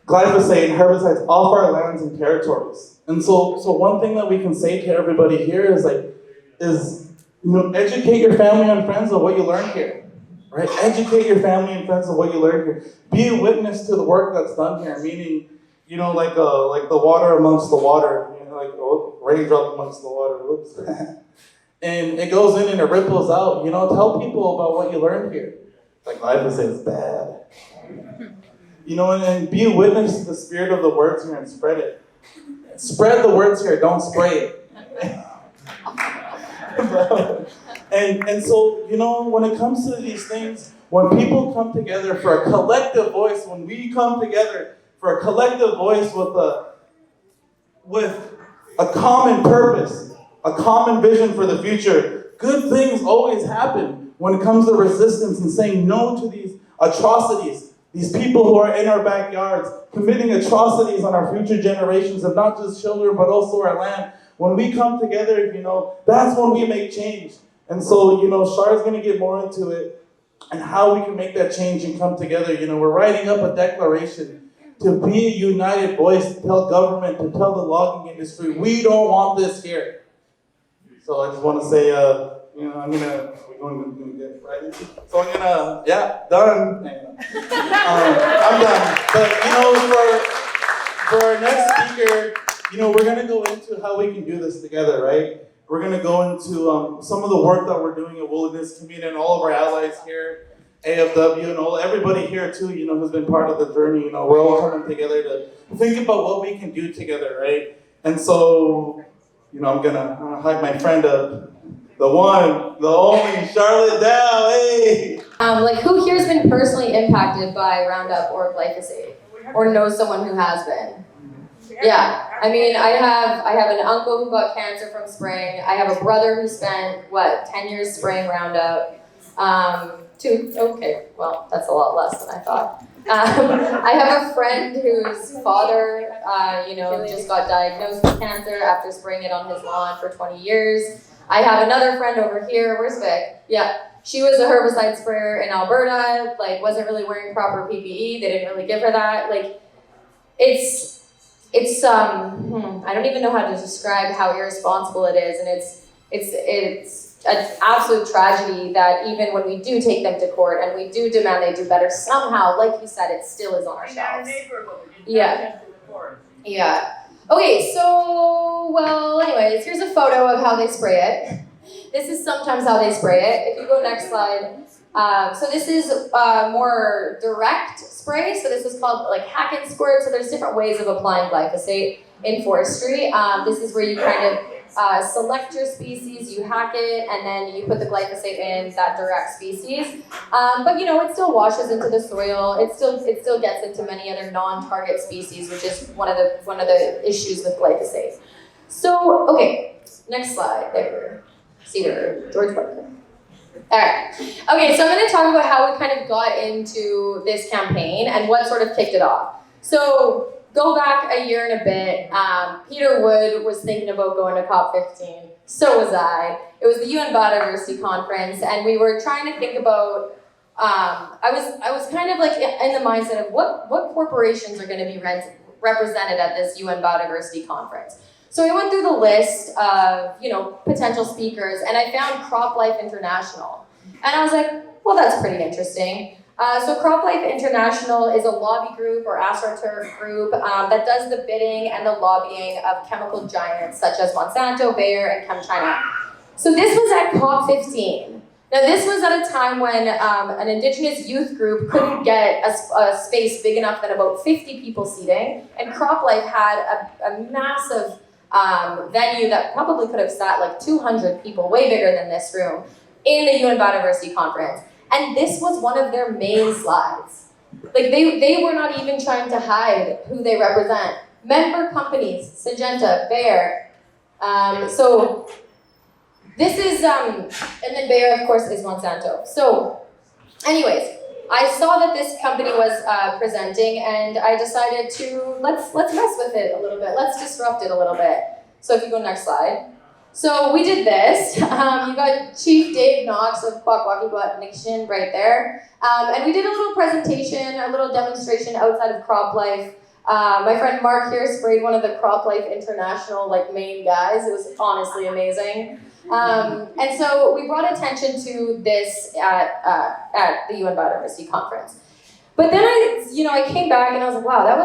glyphosate and herbicides off our lands and territories. And so one thing that we can say to everybody here is educate your family and friends of what you learned here. Right? Educate your family and friends of what you learned here. Be a witness to the work that's done here, meaning, like the water amongst the water, raindrop amongst the water, whoops. And it goes in and it ripples out. Tell people about what you learned here. Like glyphosate is bad. And be a witness to the spirit of the words here and spread it. Spread the words here, don't spray it. and so, when it comes to these things, when people come together for a collective voice, when we come together for a collective voice with a common purpose, a common vision for the future, good things always happen when it comes to resistance and saying no to these atrocities, these people who are in our backyards, committing atrocities on our future generations of not just children, but also our land. When we come together, that's when we make change. And so, Char's going to get more into it and how we can make that change and come together. We're writing up a declaration to be a united voice, to tell government, to tell the logging industry, we don't want this here. So I just want to say, we're going to get right into it. So I'm going to, done. I'm done. But, for our next speaker, we're going to go into how we can do this together, right? We're going to go into some of the work that we're doing at Wilderness Community and all of our allies here, AFW, and everybody here too, who's been part of the journey. We're all coming together to think about what we can do together, right? And so, I'm going to hype my friend up. The one, the only, Charlotte Dow, hey! Who here has been personally impacted by Roundup or glyphosate? Or knows someone who has been? Yeah, I have an uncle who got cancer from spraying. I have a brother who spent, 10 years spraying Roundup. Okay, well, that's a lot less than I thought. I have a friend whose father, just got diagnosed with cancer after spraying it on his lawn for 20 years. I have another friend over here, where's Vic? Yeah, she was a herbicide sprayer in Alberta, wasn't really wearing proper PPE. They didn't really give her that. It's I don't even know how to describe how irresponsible it is, and it's an absolute tragedy that even when we do take them to court and we do demand they do better, somehow, like you said, it still is on our shelves. Yeah. Yeah. Okay, so, anyways, here's a photo of how they spray it. This is sometimes how they spray it. If you go next slide. So this is more direct spray. So this is called hack and squirt. So there's different ways of applying glyphosate in forestry. This is where you kind of select your species, you hack it, and then you put the glyphosate in that direct species. But it still washes into the soil. It still gets into many other non-target species, which is one of the issues with glyphosate. So okay, next slide. There, Cedar, George Parker. All right. Okay, so I'm going to talk about how we kind of got into this campaign and what sort of kicked it off. So go back a year and a bit. Peter Wood was thinking about going to COP15. So was I. It was the UN Biodiversity Conference, and we were trying to think about. I was kind of in the mindset of what corporations are going to be represented at this UN Biodiversity Conference. So I went through the list of, potential speakers, and I found CropLife International. And I was like, well, that's pretty interesting. So CropLife International is a lobby group or AstroTurf group that does the bidding and the lobbying of chemical giants such as Monsanto, Bayer, and ChemChina. So this was at COP15. Now this was at a time when an Indigenous youth group couldn't get a space big enough than about 50 people seating, and CropLife had a massive venue that probably could have sat 200 people, way bigger than this room, in the UN Biodiversity Conference. And this was one of their main slides. They were not even trying to hide who they represent. Member companies, Syngenta, Bayer. So this is, and then Bayer, of course, is Monsanto. So anyways, I saw that this company was presenting, and I decided to let's mess with it a little bit. Let's disrupt it a little bit. So if you go next slide. So we did this. You got Chief Dave Knox of Kwakwaka'wakw Nation right there. And we did a little presentation, a little demonstration outside of Crop Life. My friend Mark here sprayed one of the Crop Life International main guys. It was honestly amazing. And so we brought attention to this at the UN Biodiversity Conference. But then I came back and I was like, wow, that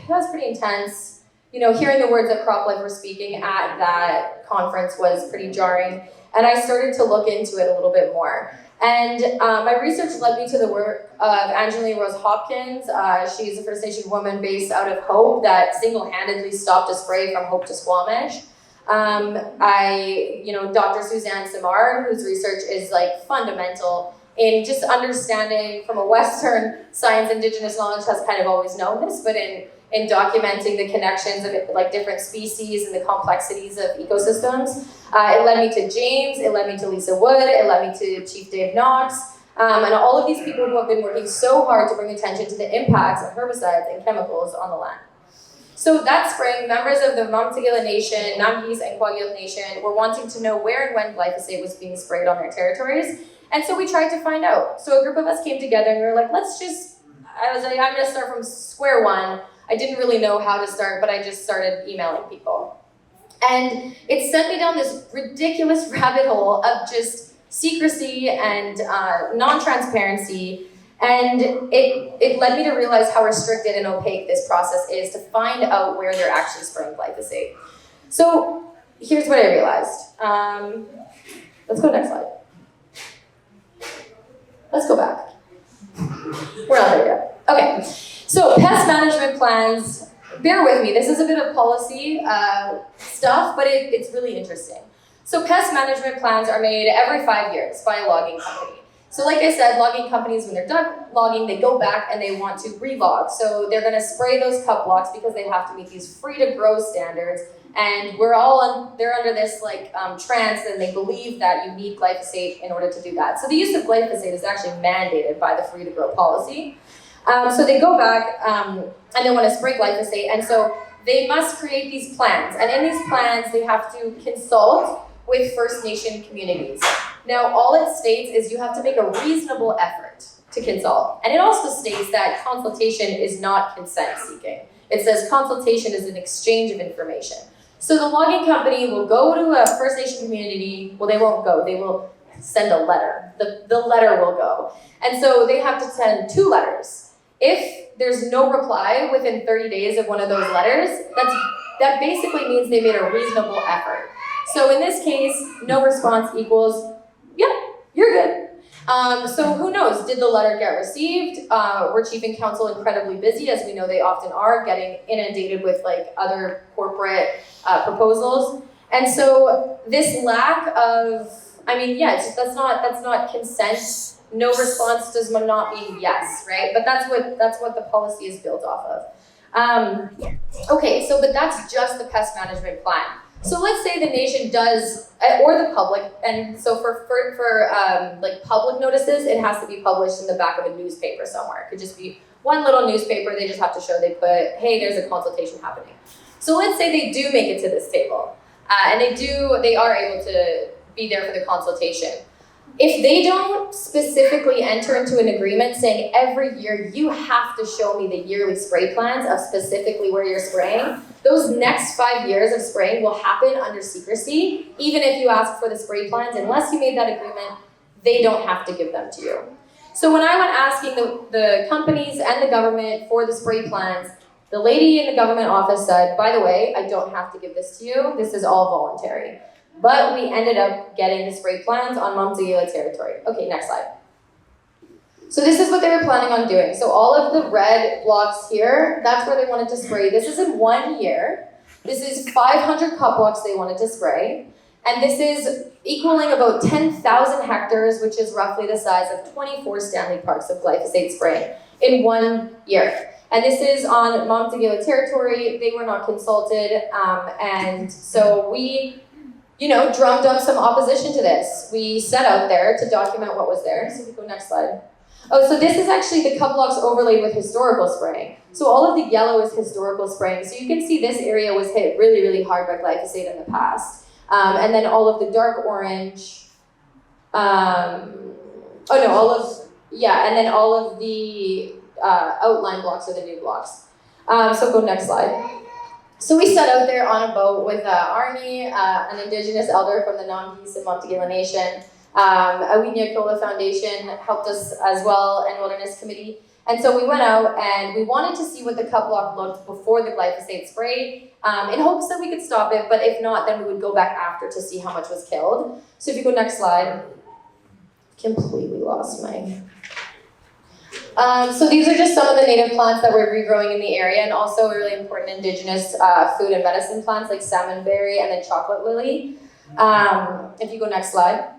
was pretty intense. Hearing the words that Crop Life were speaking at that conference was pretty jarring. And I started to look into it a little bit more. And my research led me to the work of Angeline Rose Hopkins. She's a First Nation woman based out of Hope that single-handedly stopped a spray from Hope to Squamish. Dr. Suzanne Simard, whose research is fundamental in just understanding from a Western science. Indigenous knowledge has kind of always known this, but in documenting the connections of different species and the complexities of ecosystems. It led me to James, it led me to Lisa Wood, it led me to Chief Dave Knox, and all of these people who have been working so hard to bring attention to the impacts of herbicides and chemicals on the land. So that spring, members of the Mamtagila Nation, Namgis, and Kwagil Nation were wanting to know where and when glyphosate was being sprayed on their territories, and so we tried to find out. So a group of us came together and we were like, I was like, I'm gonna start from square one. I didn't really know how to start, but I just started emailing people. And it sent me down this ridiculous rabbit hole of just secrecy and non-transparency. And it led me to realize how restricted and opaque this process is to find out where they're actually spraying glyphosate. So here's what I realized. Let's go next slide. Let's go back. We're not there yet. Okay. So pest management plans, bear with me, this is a bit of policy stuff, but it's really interesting. So pest management plans are made every 5 years by a logging company. So like I said, logging companies, when they're done logging, they go back and they want to re-log. So they're gonna spray those cut blocks because they have to meet these free to grow standards. And they're under this trance, and they believe that you need glyphosate in order to do that. So the use of glyphosate is actually mandated by the free to grow policy. So they go back and they want to spray glyphosate, and so they must create these plans. And in these plans, they have to consult with First Nation communities. Now, all it states is you have to make a reasonable effort to consult. And it also states that consultation is not consent seeking. It says consultation is an exchange of information. So the logging company will go to a First Nation community. Well, they won't go. They will send a letter. The letter will go. And so they have to send 2 letters. If there's no reply within 30 days of one of those letters, that basically means they made a reasonable effort. So in this case, no response equals, yeah, you're good. So who knows, did the letter get received? Were Chief and Council incredibly busy, as we know they often are, getting inundated with other corporate proposals? And so this lack of, that's not consent. No response does not mean yes, right? But that's what the policy is built off of. But that's just the pest management plan. So let's say the nation does, or the public, and so for public notices, it has to be published in the back of a newspaper somewhere. It could just be one little newspaper. They just have to show they put, hey, there's a consultation happening. So let's say they do make it to this table, and they are able to be there for the consultation. If they don't specifically enter into an agreement saying every year you have to show me the yearly spray plans of specifically where you're spraying, those next 5 years of spraying will happen under secrecy. Even if you ask for the spray plans, unless you made that agreement, they don't have to give them to you. So when I went asking the companies and the government for the spray plans, the lady in the government office said, by the way, I don't have to give this to you. This is all voluntary. But we ended up getting the spray plans on Mamtagila territory. Okay, next slide. So this is what they were planning on doing. So all of the red blocks here, that's where they wanted to spray. This is in 1 year. This is 500 cut blocks they wanted to spray. And this is equaling about 10,000 hectares, which is roughly the size of 24 Stanley Parks of glyphosate spraying in 1 year. And this is on Mamtagila territory. They were not consulted. And so we drummed up some opposition to this. We set out there to document what was there. So we go next slide. Oh, so this is actually the cut blocks overlaid with historical spraying. So all of the yellow is historical spraying. So you can see this area was hit really, really hard by glyphosate in the past. And then all of the dark orange, and then all of the outline blocks are the new blocks. So go next slide. So we set out there on a boat with Arnie, an Indigenous elder from the Namgis and Montegala Nation. Awinya Foundation helped us as well, and Wilderness Committee. And so we went out and we wanted to see what the cut block looked before the glyphosate spray, in hopes that we could stop it, but if not, then we would go back after to see how much was killed. So if you go next slide. Completely lost my... So these are just some of the native plants that we're regrowing in the area, and also really important Indigenous food and medicine plants like salmonberry and then chocolate lily. If you go next slide.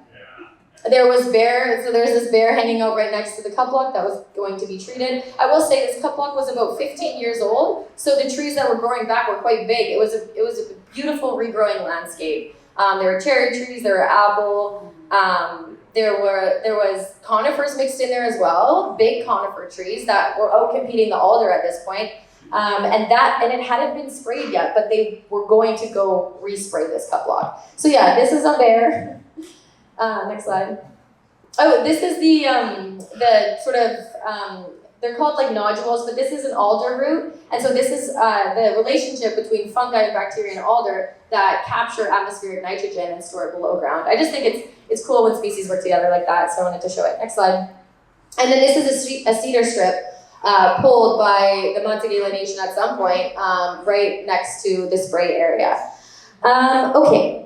There was bear, so there's this bear hanging out right next to the cut block that was going to be treated. I will say this cut block was about 15 years old, so the trees that were growing back were quite big. It was a beautiful regrowing landscape. There were cherry trees, there were apple, there was conifers mixed in there as well, big conifer trees that were out competing the alder at this point. And it hadn't been sprayed yet, but they were going to go respray this cut block. So yeah, this is a bear. Next slide. Oh, this is the sort of, they're called like nodules, but this is an alder root. And so this is the relationship between fungi and bacteria and alder that capture atmospheric nitrogen and store it below ground. I just think it's cool when species work together like that, so I wanted to show it. Next slide. And then this is a cedar strip pulled by the Montegala Nation at some point, right next to the spray area. Okay.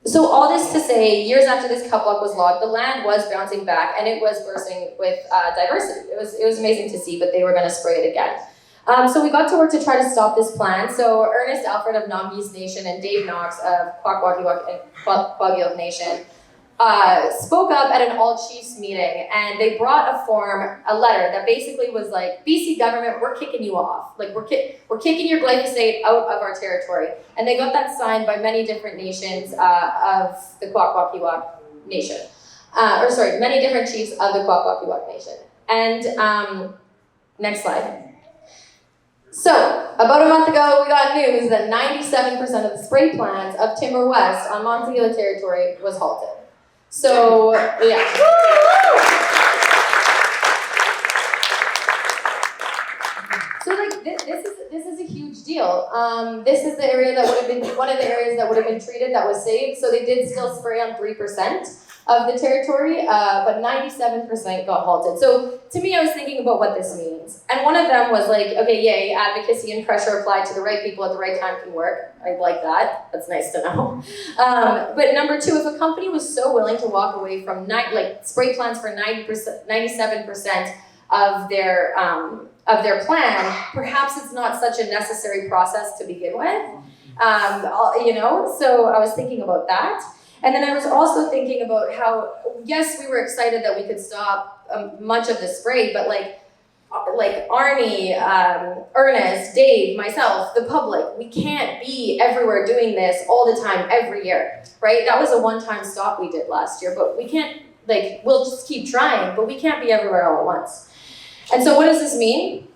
So all this to say, years after this cut block was logged, the land was bouncing back and it was bursting with diversity. It was amazing to see, but they were going to spray it again. So we got to work to try to stop this plan. So Ernest Alfred of Namgis Nation and Dave Knox of Kwakwakiwak and Kwakiok Nation spoke up at an all chiefs meeting, and they brought a letter that basically was like, BC government, we're kicking you off. Like we're kicking your glyphosate out of our territory. And they got that signed by many different nations of the Kwakwakiwak Nation. Many different chiefs of the Kwakwakiwak Nation. And next slide. So, about a month ago, we got news that 97% of the spray plans of Timber West on Montegala territory was halted. So, yeah. So, like, this is a huge deal. This is the area that would have been, one of the areas that would have been treated that was saved. So they did still spray on 3% of the territory, but 97% got halted. So to me, I was thinking about what this means. And one of them was like, okay, yay, advocacy and pressure applied to the right people at the right time can work. I like that. That's nice to know. But number two, if a company was so willing to walk away from spray plans for 97% of their plan, perhaps it's not such a necessary process to begin with. So I was thinking about that. And then I was also thinking about how, yes, we were excited that we could stop much of the spray, but like Arnie, Ernest, Dave, myself, the public, we can't be everywhere doing this all the time, every year, right? That was a one-time stop we did last year, but we can't, we'll just keep trying, but we can't be everywhere all at once. And so what does this mean?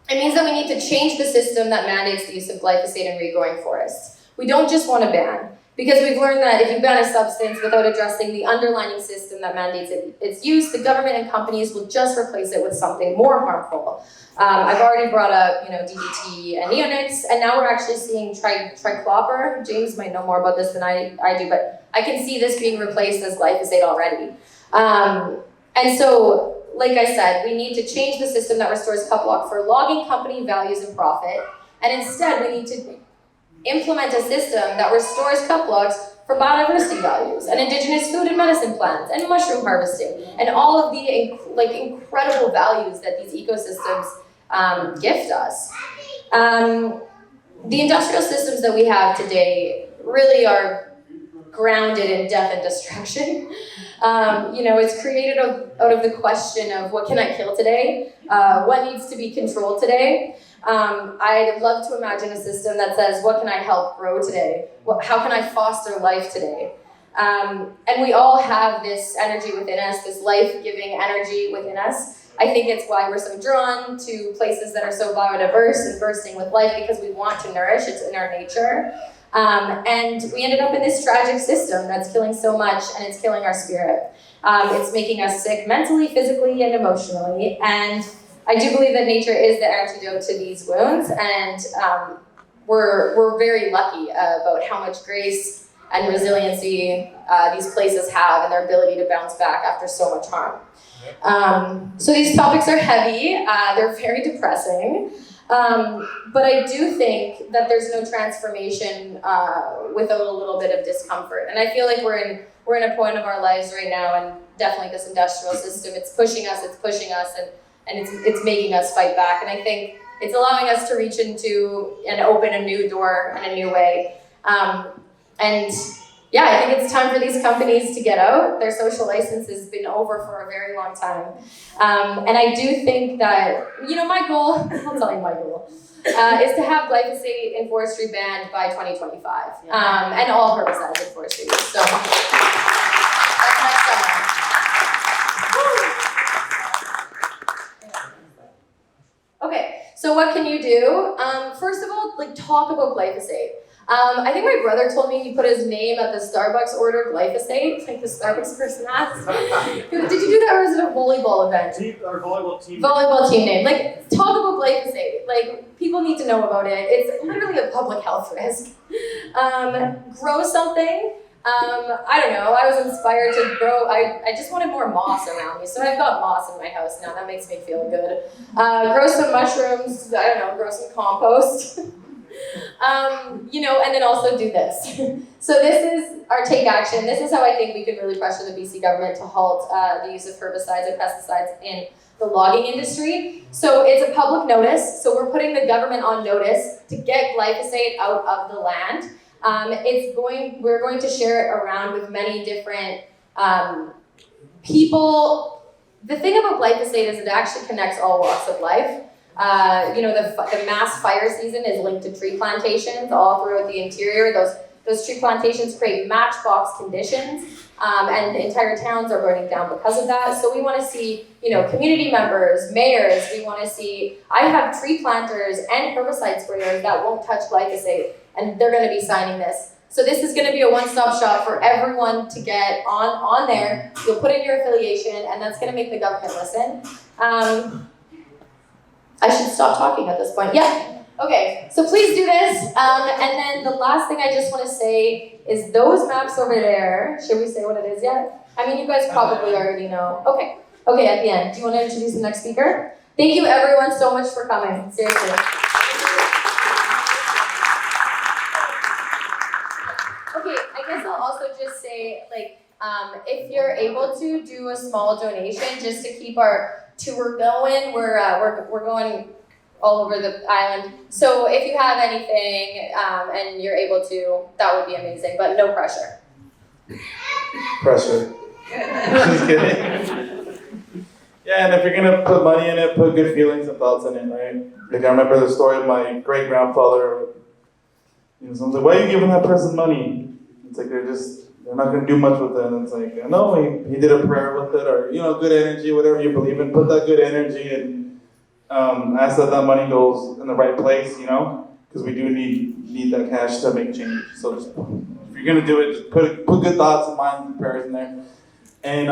It means that we need to change the system that mandates the use of glyphosate in regrowing forests. We don't just want to ban, because we've learned that if you ban a substance without addressing the underlying system that mandates its use, the government and companies will just replace it with something more harmful. I've already brought up, DDT and neonics, and now we're actually seeing tricloper. James might know more about this than I do, but I can see this being replaced as glyphosate already. And so, like I said, we need to change the system that restores cut block for logging company values and profit, and instead we need to implement a system that restores cut blocks for biodiversity values and Indigenous food and medicine plants and mushroom harvesting and all of the incredible values that these ecosystems gift us. The industrial systems that we have today really are grounded in death and destruction. It's created out of the question of what can I kill today? What needs to be controlled today? I'd love to imagine a system that says, what can I help grow today? How can I foster life today? And we all have this energy within us, this life-giving energy within us. I think it's why we're so drawn to places that are so biodiverse and bursting with life, because we want to nourish, it's in our nature. And we ended up in this tragic system that's killing so much, and it's killing our spirit. It's making us sick mentally, physically, and emotionally. And I do believe that nature is the antidote to these wounds, and we're very lucky about how much grace and resiliency these places have, and their ability to bounce back after so much harm. So these topics are heavy, they're very depressing, but I do think that there's no transformation without a little bit of discomfort. And I feel like we're in a point of our lives right now, and definitely this industrial system, it's pushing us, and it's making us fight back. And I think it's allowing us to reach into and open a new door in a new way. And yeah, I think it's time for these companies to get out. Their social license has been over for a very long time. And I do think that, my goal, I'll tell you my goal, is to have glyphosate in forestry banned by 2025. And all herbicides in forestry. So that's next summer. Okay, so what can you do? First of all, talk about glyphosate. I think my brother told me he put his name at the Starbucks order glyphosate, like the Starbucks person asked. Did you do that, or is it a volleyball event? Our volleyball team. Volleyball team name. Talk about glyphosate. People need to know about it. It's literally a public health risk. Grow something. I don't know, I was inspired to grow, I just wanted more moss around me, so I've got moss in my house now, that makes me feel good. Grow some mushrooms, I don't know, grow some compost. And then also do this. So this is our take action. This is how I think we can really pressure the BC government to halt the use of herbicides and pesticides in the logging industry. So it's a public notice, so we're putting the government on notice to get glyphosate out of the land. We're going to share it around with many different people. The thing about glyphosate is it actually connects all walks of life. The mass fire season is linked to tree plantations all throughout the interior. Those tree plantations create matchbox conditions, and entire towns are burning down because of that. So we want to see, community members, mayors. We want to see. I have tree planters and herbicide sprayers that won't touch glyphosate, and they're going to be signing this. So this is going to be a one-stop shop for everyone to get on there. You'll put in your affiliation, and that's going to make the government listen. I should stop talking at this point. Yeah. Okay. So please do this. And then the last thing I just want to say is those maps over there. Should we say what it is yet? I mean, you guys probably already know. Okay. Okay. At the end, do you want to introduce the next speaker? Thank you, everyone, so much for coming. Seriously. Okay. I guess I'll also just say, if you're able to do a small donation just to keep our tour going, we're going all over the island. So if you have anything and you're able to, that would be amazing, but no pressure. Pressure. Just kidding. Yeah, and if you're gonna put money in it, put good feelings and thoughts in it, right? I remember the story of my great grandfather. Someone's like, "Why are you giving that person money?" It's like they're not going to do much with it. And it's like, no, he did a prayer with it, or, good energy, whatever you believe in. Put that good energy and ask that money goes in the right place, because we do need that cash to make change. So just, if you're going to do it, just put good thoughts and minds and prayers in there. And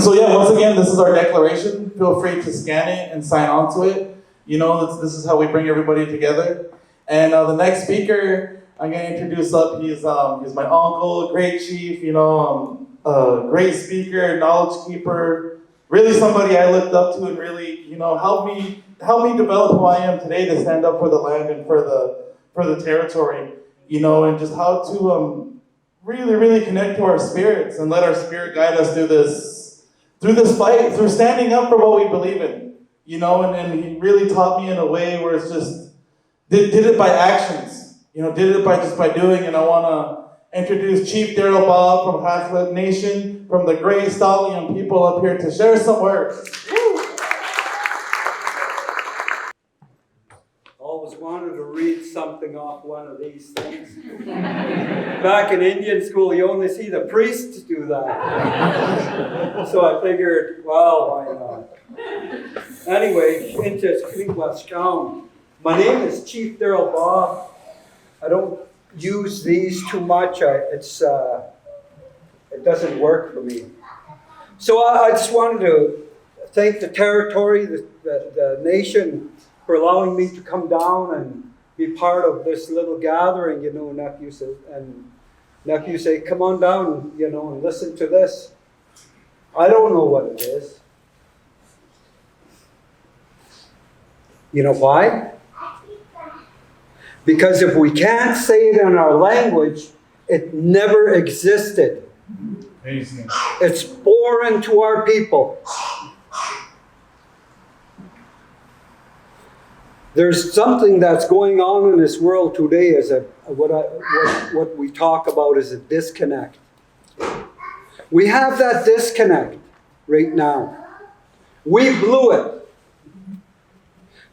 so, yeah, once again, this is our declaration. Feel free to scan it and sign on to it. This is how we bring everybody together. And the next speaker I'm going to introduce up, he's my uncle, great chief, great speaker, knowledge keeper, really somebody I looked up to and really, helped me develop who I am today to stand up for the land and for the territory, and just how to really, really connect to our spirits and let our spirit guide us through this fight, through standing up for what we believe in, and he really taught me in a way where it's just, did it by actions. Did it by doing, and I want to introduce Chief Daryl Bob from Hacklet Nation, from the Grey Stallion people up here to share some words. Always wanted to read something off off one of these things. Back in Indian school, you only see the priests do that. So I figured, well, why not? Anyway, into Kringwaskam. My name is Chief Daryl Bob. I don't use these too much. It doesn't work for me. So I just wanted to thank the territory, the nation, for allowing me to come down and be part of this little gathering, you know, nephews say, come on down, you know, and listen to this. I don't know what it is. You know why? Because if we can't say it in our language, it never existed. It's foreign to our people. There's something that's going on in this world today is what we talk about is a disconnect. We have that disconnect right now. We blew it.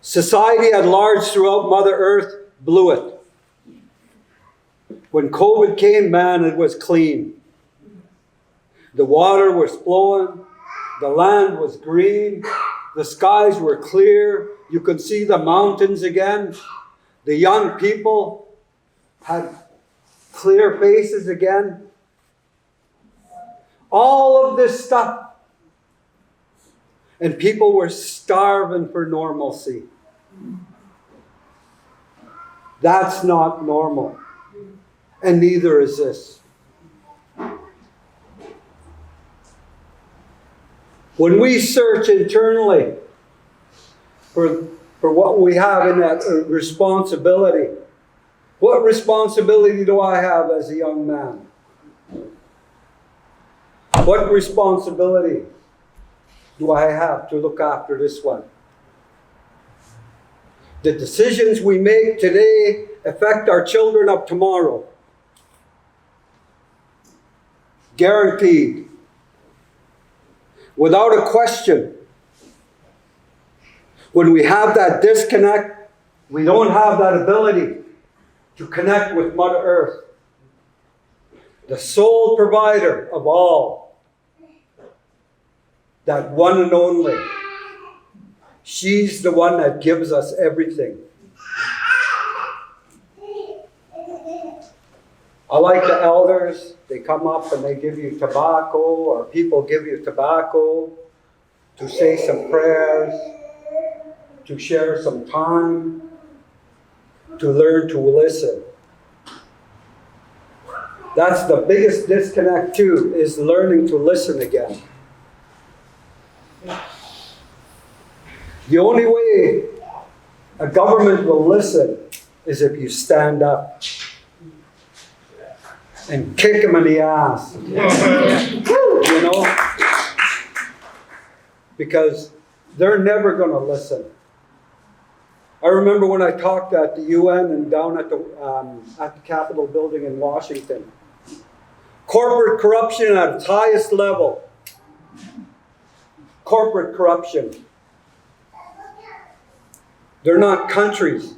Society at large throughout Mother Earth blew it. When COVID came, man, it was clean. The water was flowing. The land was green. The skies were clear. You could see the mountains again. The young people had clear faces again. All of this stuff. And people were starving for normalcy. That's not normal. And neither is this. When we search internally for what we have in that responsibility, what responsibility do I have as a young man? What responsibility do I have to look after this one? The decisions we make today affect our children of tomorrow. Guaranteed. Without a question. When we have that disconnect, we don't have that ability to connect with Mother Earth, the sole provider of all, that one and only. She's the one that gives us everything. I like the elders. They come up and they give you tobacco, or people give you tobacco to say some prayers, to share some time, to learn to listen. That's the biggest disconnect too, is learning to listen again. The only way a government will listen is if you stand up and kick them in the ass. You know? Because they're never going to listen. I remember when I talked at the UN and down at the Capitol building in Washington. Corporate corruption at its highest level. Corporate corruption. They're not countries.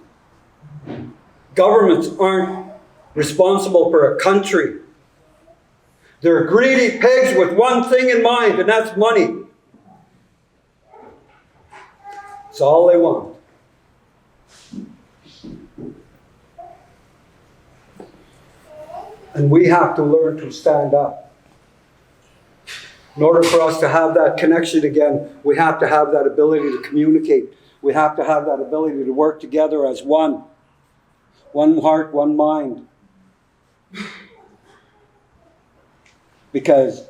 Governments aren't responsible for a country. They're greedy pigs with one thing in mind, and that's money. It's all they want. And we have to learn to stand up. In order for us to have that connection again, we have to have that ability to communicate. We have to have that ability to work together as one. One heart, one mind. Because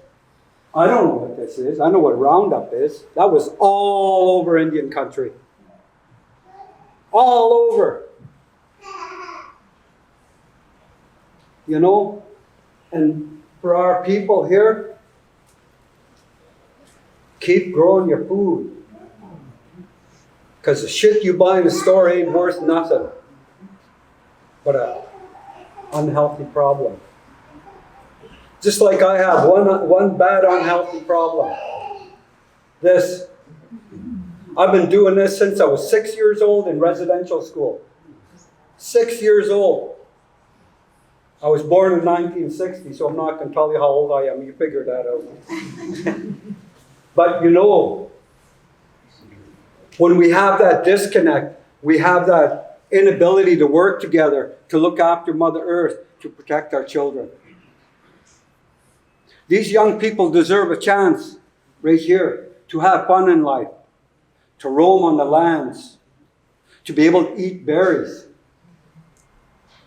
I don't know what this is. I know what Roundup is. That was all over Indian country. All over. You know? And for our people here, keep growing your food. Because the shit you buy in the store ain't worth nothing but an unhealthy problem. Just like I have one bad unhealthy problem. This. I've been doing this since I was 6 years old in residential school. 6 years old. I was born in 1960, so I'm not going to tell you how old I am. You figure that out. But you know, when we have that disconnect, we have that inability to work together, to look after Mother Earth, to protect our children. These young people deserve a chance right here to have fun in life, to roam on the lands, to be able to eat berries.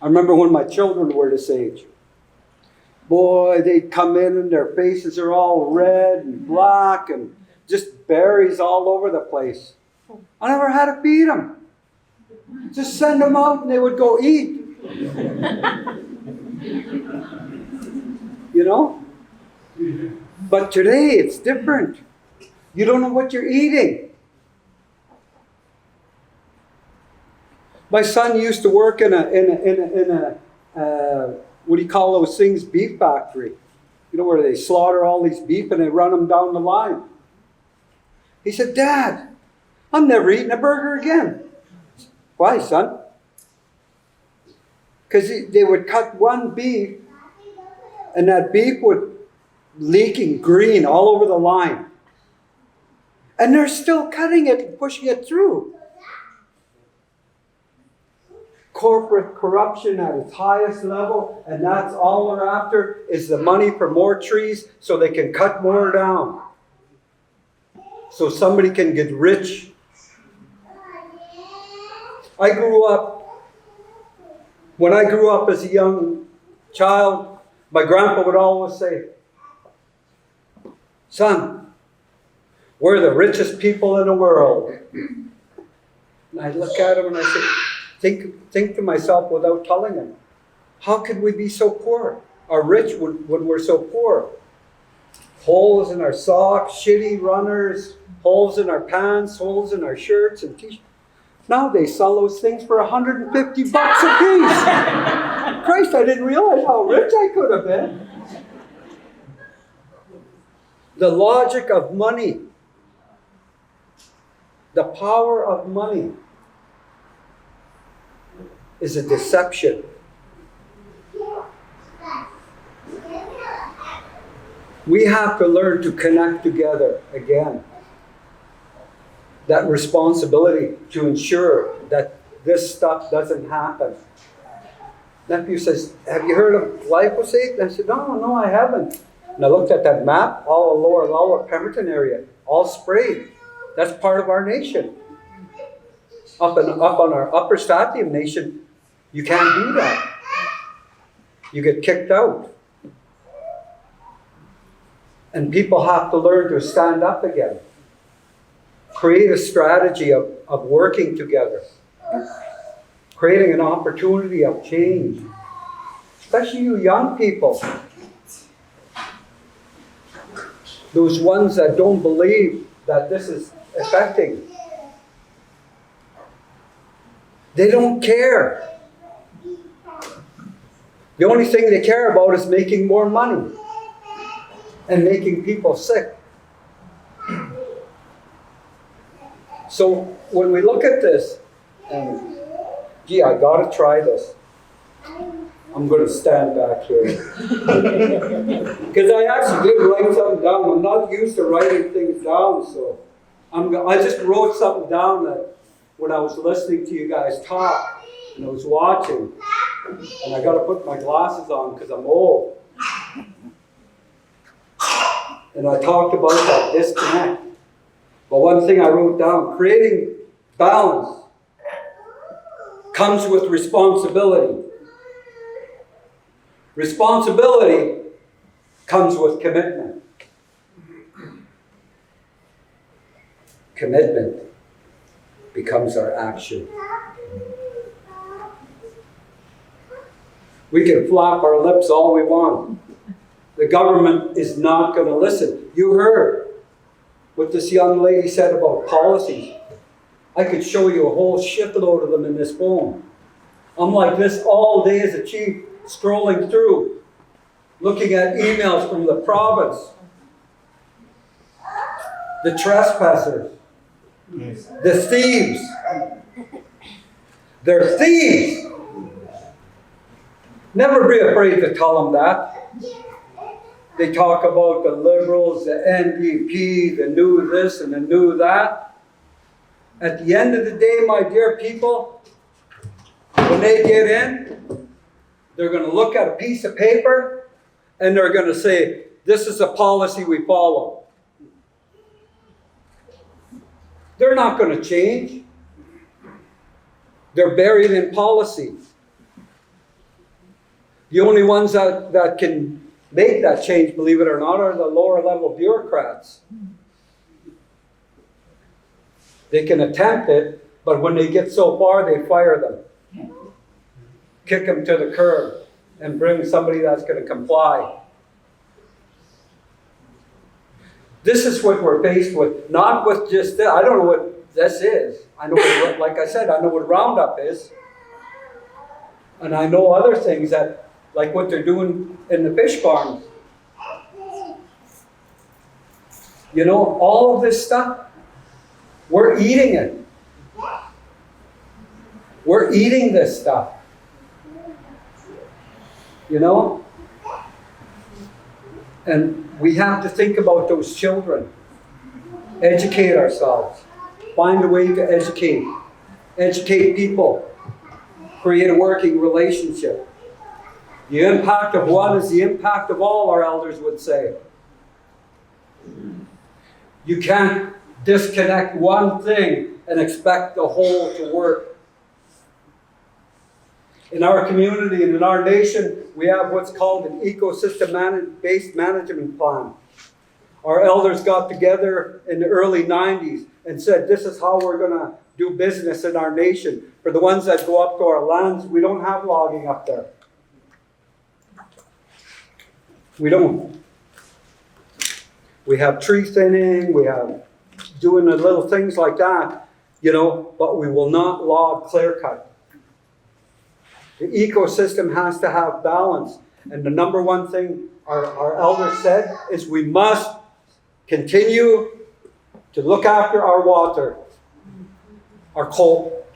I remember when my children were this age. Boy, they'd come in and their faces are all red and black and just berries all over the place. I never had to feed them. Just send them out and they would go eat. You know? But today it's different. You don't know what you're eating. My son used to work in a what do you call those things? Beef factory. You know, where they slaughter all these beef and they run them down the line. He said, "Dad, I'm never eating a burger again." Why, son? Because they would cut one beef and that beef would leaking green all over the line. And they're still cutting it and pushing it through. Corporate corruption at its highest level, and that's all they're after is the money for more trees so they can cut more down. So somebody can get rich. When I grew up as a young child, my grandpa would always say, "Son, we're the richest people in the world." And I'd look at him and I said, think to myself without telling him, how could we be so poor? Or rich when we're so poor? Holes in our socks, shitty runners, holes in our pants, holes in our shirts and t-shirts. Now they sell those things for $150 a piece. Christ, I didn't realize how rich I could have been. The logic of money. The power of money is a deception. We have to learn to connect together again. That responsibility to ensure that this stuff doesn't happen. Nephew says, "Have you heard of glyphosate?" And I said, No, I haven't. And I looked at that map, all the lower Pemberton area, all sprayed. That's part of our nation. Up on our upper Statium nation, you can't do that. You get kicked out. And people have to learn to stand up again. Create a strategy of working together. Creating an opportunity of change. Especially you young people. Those ones that don't believe that this is affecting. They don't care. The only thing they care about is making more money and making people sick. So when we look at this, and I gotta try this. I'm going to stand back here. Because I actually did write something down. I'm not used to writing things down, so I just wrote something down that when I was listening to you guys talk, and I was watching, and I got to put my glasses on because I'm old. And I talked about that disconnect. But one thing I wrote down, creating balance comes with responsibility. Responsibility comes with commitment. Commitment becomes our action. We can flap our lips all we want. The government is not going to listen. You heard what this young lady said about policies. I could show you a whole shitload of them in this phone. I'm like this all day as a chief, scrolling through, looking at emails from the province. The trespassers. The thieves. They're thieves. Never be afraid to tell them that. They talk about the Liberals, the NDP, the new this and the new that. At the end of the day, my dear people, when they get in, they're going to look at a piece of paper and they're going to say, this is a policy we follow. They're not going to change. They're buried in policy. The only ones that can make that change, believe it or not, are the lower level bureaucrats. They can attempt it, but when they get so far, they fire them. Kick them to the curb and bring somebody that's going to comply. This is what we're faced with, not with just this. I don't know what this is. I know what, like I said, I know what Roundup is. And I know other things that, like what they're doing in the fish farms. You know, all of this stuff, we're eating it. We're eating this stuff. You know? And we have to think about those children. Educate ourselves. Find a way to educate. Educate people. Create a working relationship. The impact of one is the impact of all, our elders would say. You can't disconnect one thing and expect the whole to work. In our community and in our nation, we have what's called an ecosystem-based management plan. Our elders got together in the early 90s and said, this is how we're going to do business in our nation. For the ones that go up to our lands, we don't have logging up there. We don't. We have tree thinning, we have doing the little things like that, you know, but we will not log clear cut. The ecosystem has to have balance. And the number one thing our elders said is we must continue to look after our water, our coal.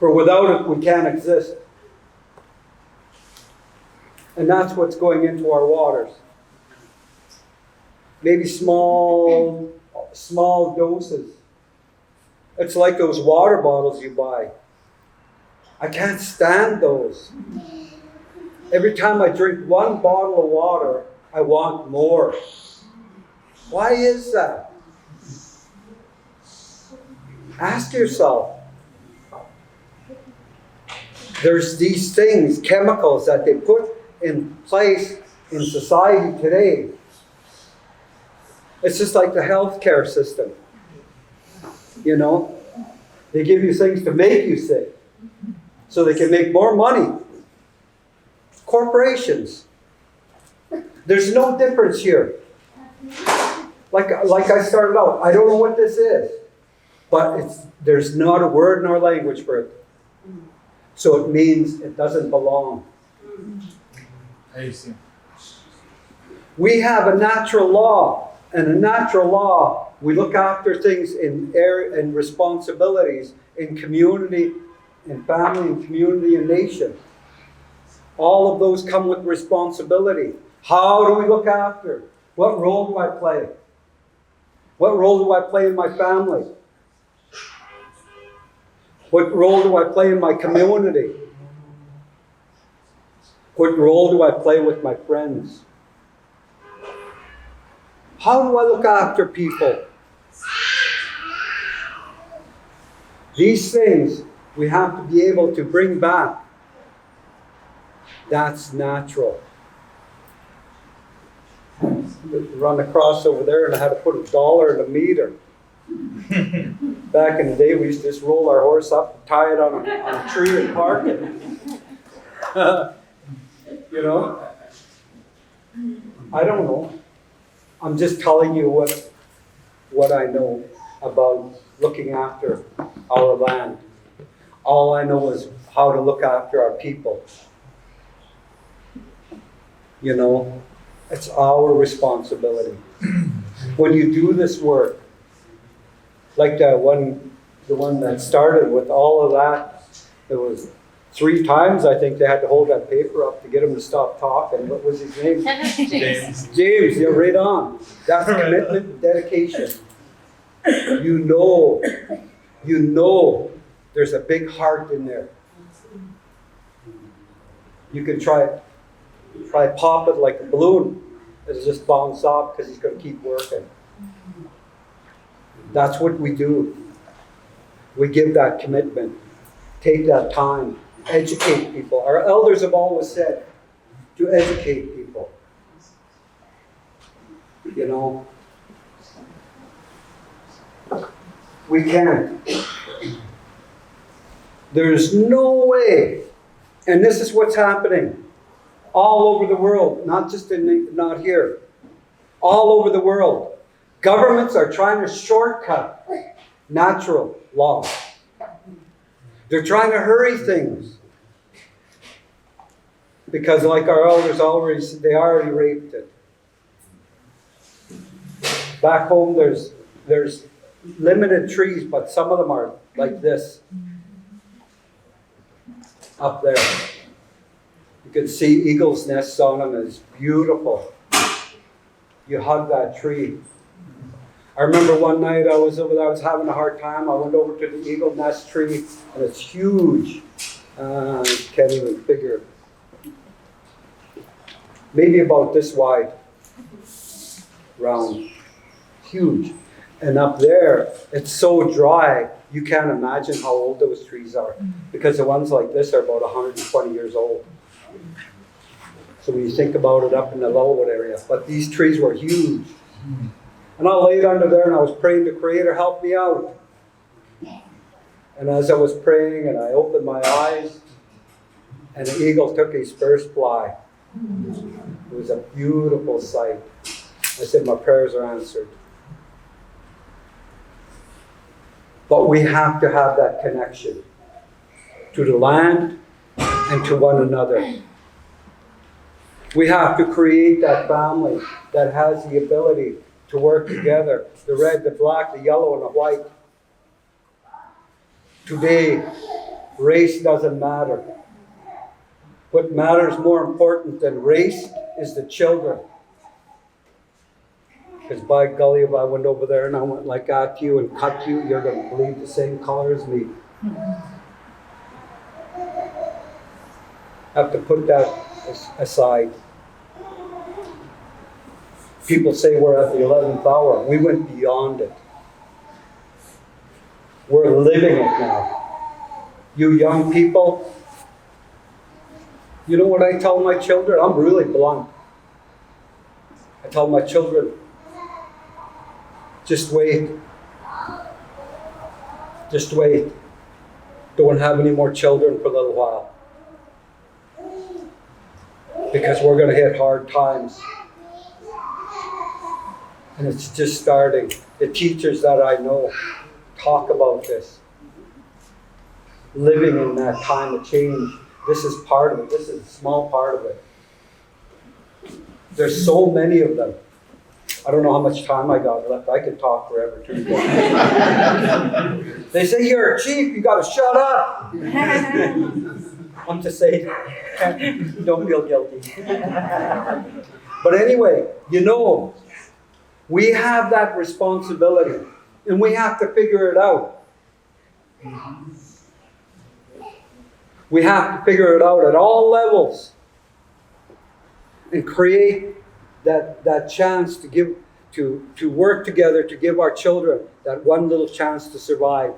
For without it, we can't exist. And that's what's going into our waters. Maybe small doses. It's like those water bottles you buy. I can't stand those. Every time I drink one bottle of water, I want more. Why is that? Ask yourself. There's these things, chemicals that they put in place in society today. It's just like the healthcare system. You know, they give you things to make you sick so they can make more money. Corporations. There's no difference here. Like I started out, I don't know what this is, but there's not a word in our language for it. So it means it doesn't belong. We have a natural law. And a natural law, we look after things in responsibilities in community, in family, in community, and nation. All of those come with responsibility. How do we look after? What role do I play? What role do I play in my family? What role do I play in my community? What role do I play with my friends? How do I look after people? These things we have to be able to bring back. That's natural. Run across over there and I had to put $1 in a meter. Back in the day, we used to just roll our horse up, tie it on a tree and park it. You know? I don't know. I'm just telling you what I know about looking after our land. All I know is how to look after our people. You know, it's our responsibility. When you do this work, like the one that started with all of that, it was 3 times, I think they had to hold that paper up to get him to stop talking. What was his name? James. James, you're right on. That's commitment and dedication. You know there's a big heart in there. You can try pop it like a balloon. It'll just bounce off because he's going to keep working. That's what we do. We give that commitment, take that time, educate people. Our elders have always said to educate people. You know, we can't. There's no way, and this is what's happening all over the world, not here, all over the world. Governments are trying to shortcut natural law. They're trying to hurry things. Because like our elders already said, they already raped it. Back home there's limited trees, but some of them are like this. Up there. You can see eagles' nests on them. It's beautiful. You hug that tree. I remember one night I was over there, I was having a hard time. I went over to the eagle nest tree, and it's huge. I can't even figure. Maybe about this wide. Round. Huge. And up there, it's so dry, you can't imagine how old those trees are. Because the ones like this are about 120 years old. So when you think about it up in the Lowood area. But these trees were huge. And I laid under there and I was praying to Creator, help me out. And as I was praying and I opened my eyes, and the eagle took his first fly. It was a beautiful sight. I said, my prayers are answered. But we have to have that connection to the land and to one another. We have to create that family that has the ability to work together. The red, the black, the yellow, and the white. Today, race doesn't matter. What matters more important than race is the children. Because by golly, if I went over there and I went like at you and cut you, you're going to bleed the same color as me. Have to put that aside. People say we're at the 11th hour. We went beyond it. We're living it now. You young people, you know what I tell my children? I'm really blunt. I tell my children, just wait. Just wait. Don't have any more children for a little while. Because we're going to hit hard times. And it's just starting. The teachers that I know talk about this. Living in that time of change. This is part of it. This is a small part of it. There's so many of them. I don't know how much time I got left. I could talk forever too. They say, you're a chief, you got to shut up. I'm just saying, don't feel guilty. But anyway, you know, we have that responsibility and we have to figure it out. We have to figure it out at all levels and create that chance to give, to work together to give our children that one little chance to survive.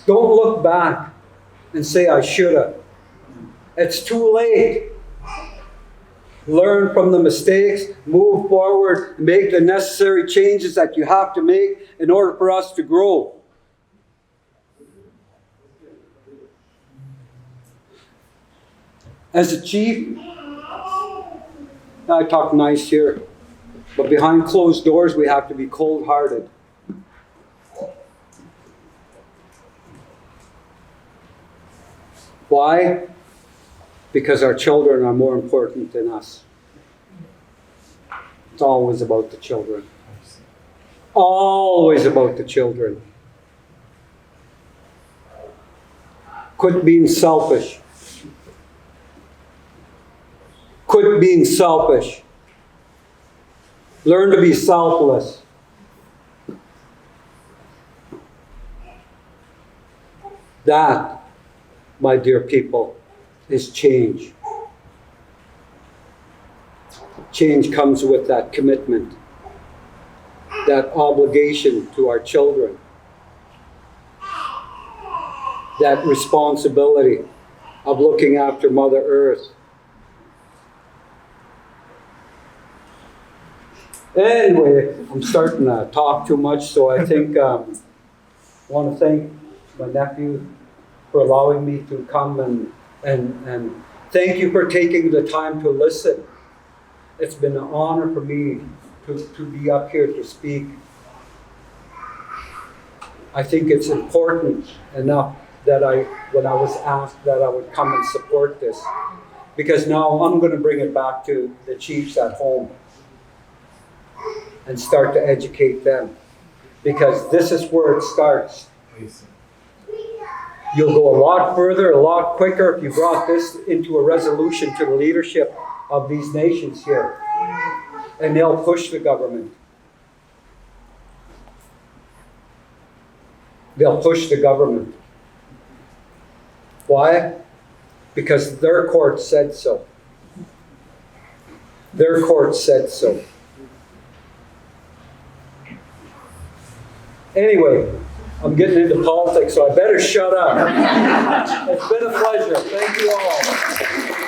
Don't look back and say, I shoulda. It's too late. Learn from the mistakes, move forward, make the necessary changes that you have to make in order for us to grow. As a chief, I talk nice here, but behind closed doors we have to be cold-hearted. Why? Because our children are more important than us. It's always about the children. Always about the children. Quit being selfish. Quit being selfish. Learn to be selfless. That, my dear people, is change. Change comes with that commitment, that obligation to our children, that responsibility of looking after Mother Earth. Anyway, I'm starting to talk too much, so I think I want to thank my nephew for allowing me to come and thank you for taking the time to listen. It's been an honor for me to be up here to speak. I think it's important enough that when I was asked that I would come and support this, because now I'm going to bring it back to the chiefs at home and start to educate them, because this is where it starts. You'll go a lot further, a lot quicker if you brought this into a resolution to the leadership of these nations here. And they'll push the government. They'll push the government. Why? Because their court said so. Their court said so. Anyway, I'm getting into politics, so I better shut up. It's been a pleasure. Thank you all.